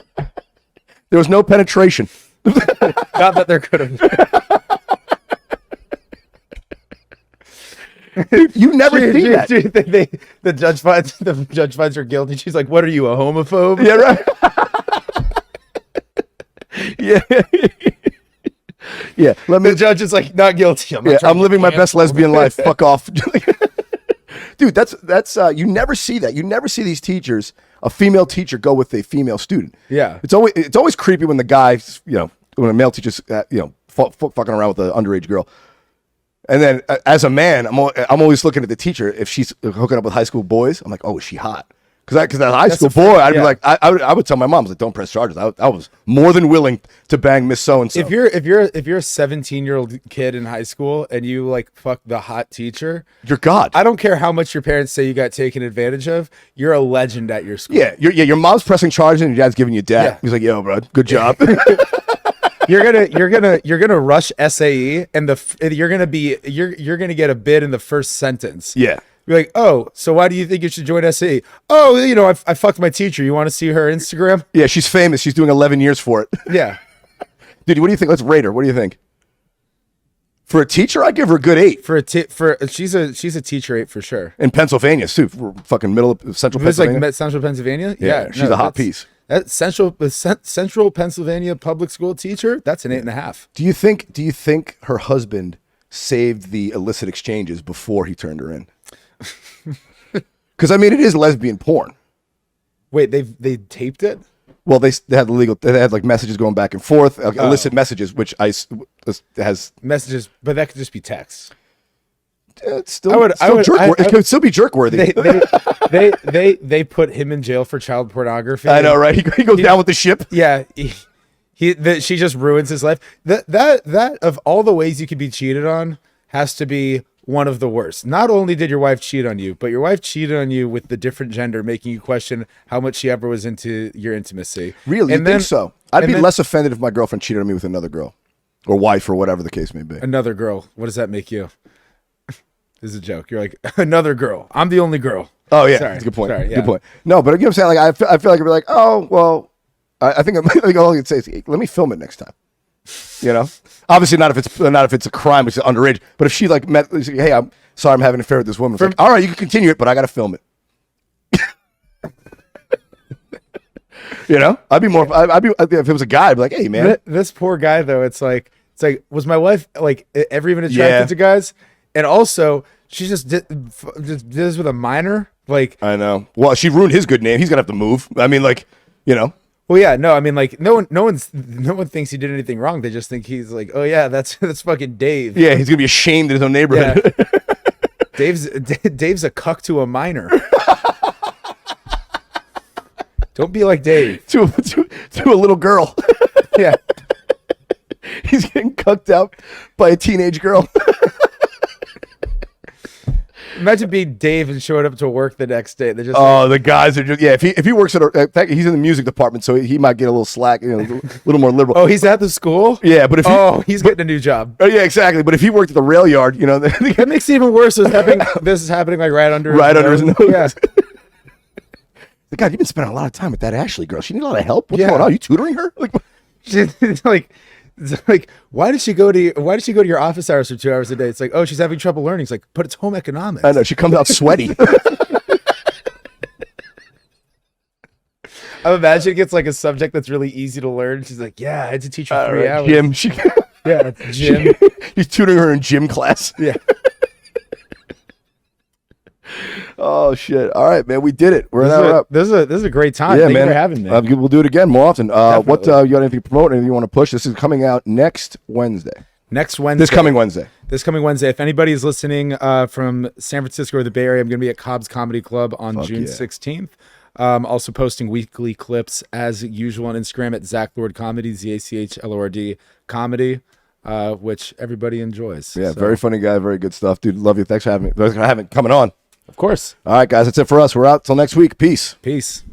There was no penetration. Not that there could have. You never see that. The judge finds her guilty. She's like, "What are you, a homophobe?" Yeah, right. Yeah. The judge is like, "Not guilty." I'm living my best lesbian life. Fuck off, dude. That's you never see that. You never see these teachers, a female teacher, go with a female student. Yeah. It's always creepy when the guy, when a male teacher's, fucking around with an underage girl. And then as a man, I'm always looking at the teacher. If she's hooking up with high school boys, I'm like, oh, is she hot? Because as a high school boy, I'd be like, I would tell my mom, like, don't press charges. I was more than willing to bang Miss So and So. If you're a 17-year-old kid in high school and you like fuck the hot teacher, you're God. I don't care how much your parents say you got taken advantage of. You're a legend at your school. Yeah, your mom's pressing charges and your dad's giving you dad. Yeah. He's like, yo, bro, good job. you're gonna rush SAE, and you're gonna get a bid in the first sentence. Yeah. You're like, oh, so why do you think you should join SAE? Oh, I fucked my teacher. You want to see her Instagram? Yeah, she's famous. She's doing 11 years for it. Yeah. Dude, what do you think? Let's rate her. What do you think? For a teacher, I give her a good 8. She's a teacher 8 for sure. In Pennsylvania, too. We're fucking middle of central It's like Pennsylvania. Central Pennsylvania. Yeah, she's a hot piece. That Central Pennsylvania public school teacher. That's an 8.5. Do you think her husband saved the illicit exchanges before he turned her in? Because I mean, it is lesbian porn. Wait, they taped it? Well, they had they had like messages going back and forth, illicit messages, which has messages, but that could just be text. It's still, it could still be jerk worthy. They put him in jail for child pornography. I know, right? He goes down with the ship. Yeah, she just ruins his life. That of all the ways you could be cheated on has to be one of the worst. Not only did your wife cheat on you, but your wife cheated on you with the different gender, making you question how much she ever was into your intimacy. Really? You think so? I'd be less offended if my girlfriend cheated on me with another girl, or wife, or whatever the case may be. Another girl. What does that make you? This is a joke. You're like, another girl. I'm the only girl. Oh yeah, Sorry. that's a good point. Sorry, yeah. Good point. No, but you know what I'm saying? Like I feel like I'd be like, oh well, I think all I could say is, hey, let me film it next time. You know, obviously not if it's a crime, which is underage. But if she like met, like, hey, I'm sorry, I'm having an affair with this woman. It's like, all right, you can continue it, but I got to film it. You know, I'd be if it was a guy, I'd be like, hey man, this poor guy though. It's like was my wife like ever even attracted to guys? And also, she just did this with a minor. Like, I know. Well, she ruined his good name. He's gonna have to move. I mean, like, you know. Well, yeah, no, I mean, like, no one thinks he did anything wrong. They just think he's like, oh yeah, that's fucking Dave. Yeah, he's gonna be ashamed in his own neighborhood. Yeah. Dave's a cuck to a minor. Don't be like Dave to a little girl. Yeah, he's getting cucked out by a teenage girl. Imagine being Dave and showing up to work the next day. They're just the guys are just If he works he's in the music department, so he might get a little slack, a little more liberal. Oh, he's at the school. Yeah, but if he's getting a new job. Oh yeah, exactly. But if he worked at the rail yard, that makes it even worse. This is happening like right under his nose. Yeah. God, you've been spending a lot of time with that Ashley girl. She need a lot of help. What's going on? Are you tutoring her? It's like, why did she go to your office hours for 2 hours a day? It's like, oh, she's having trouble learning. It's like, but it's home economics. I know, she comes out sweaty. I'm imagining it's like a subject that's really easy to learn. She's like, yeah, I had to teach her 3 hours. Gym. Yeah, it's gym. He's tutoring her in gym class. Yeah. Oh shit! All right, man, we did it. This is a great time. Yeah, Thank man. you for having me. We'll do it again more often. What you got anything to promote? Anything you want to push? This is coming out next Wednesday. This coming Wednesday. If anybody is listening from San Francisco or the Bay Area, I'm going to be at Cobb's Comedy Club on June 16th. Also posting weekly clips as usual on Instagram at Zach Lord Comedy, ZACHLORD Comedy, which everybody enjoys. Yeah, very funny guy, very good stuff, dude. Love you. Thanks for having me. Coming on. Of course. All right, guys, that's it for us. We're out till next week. Peace. Peace.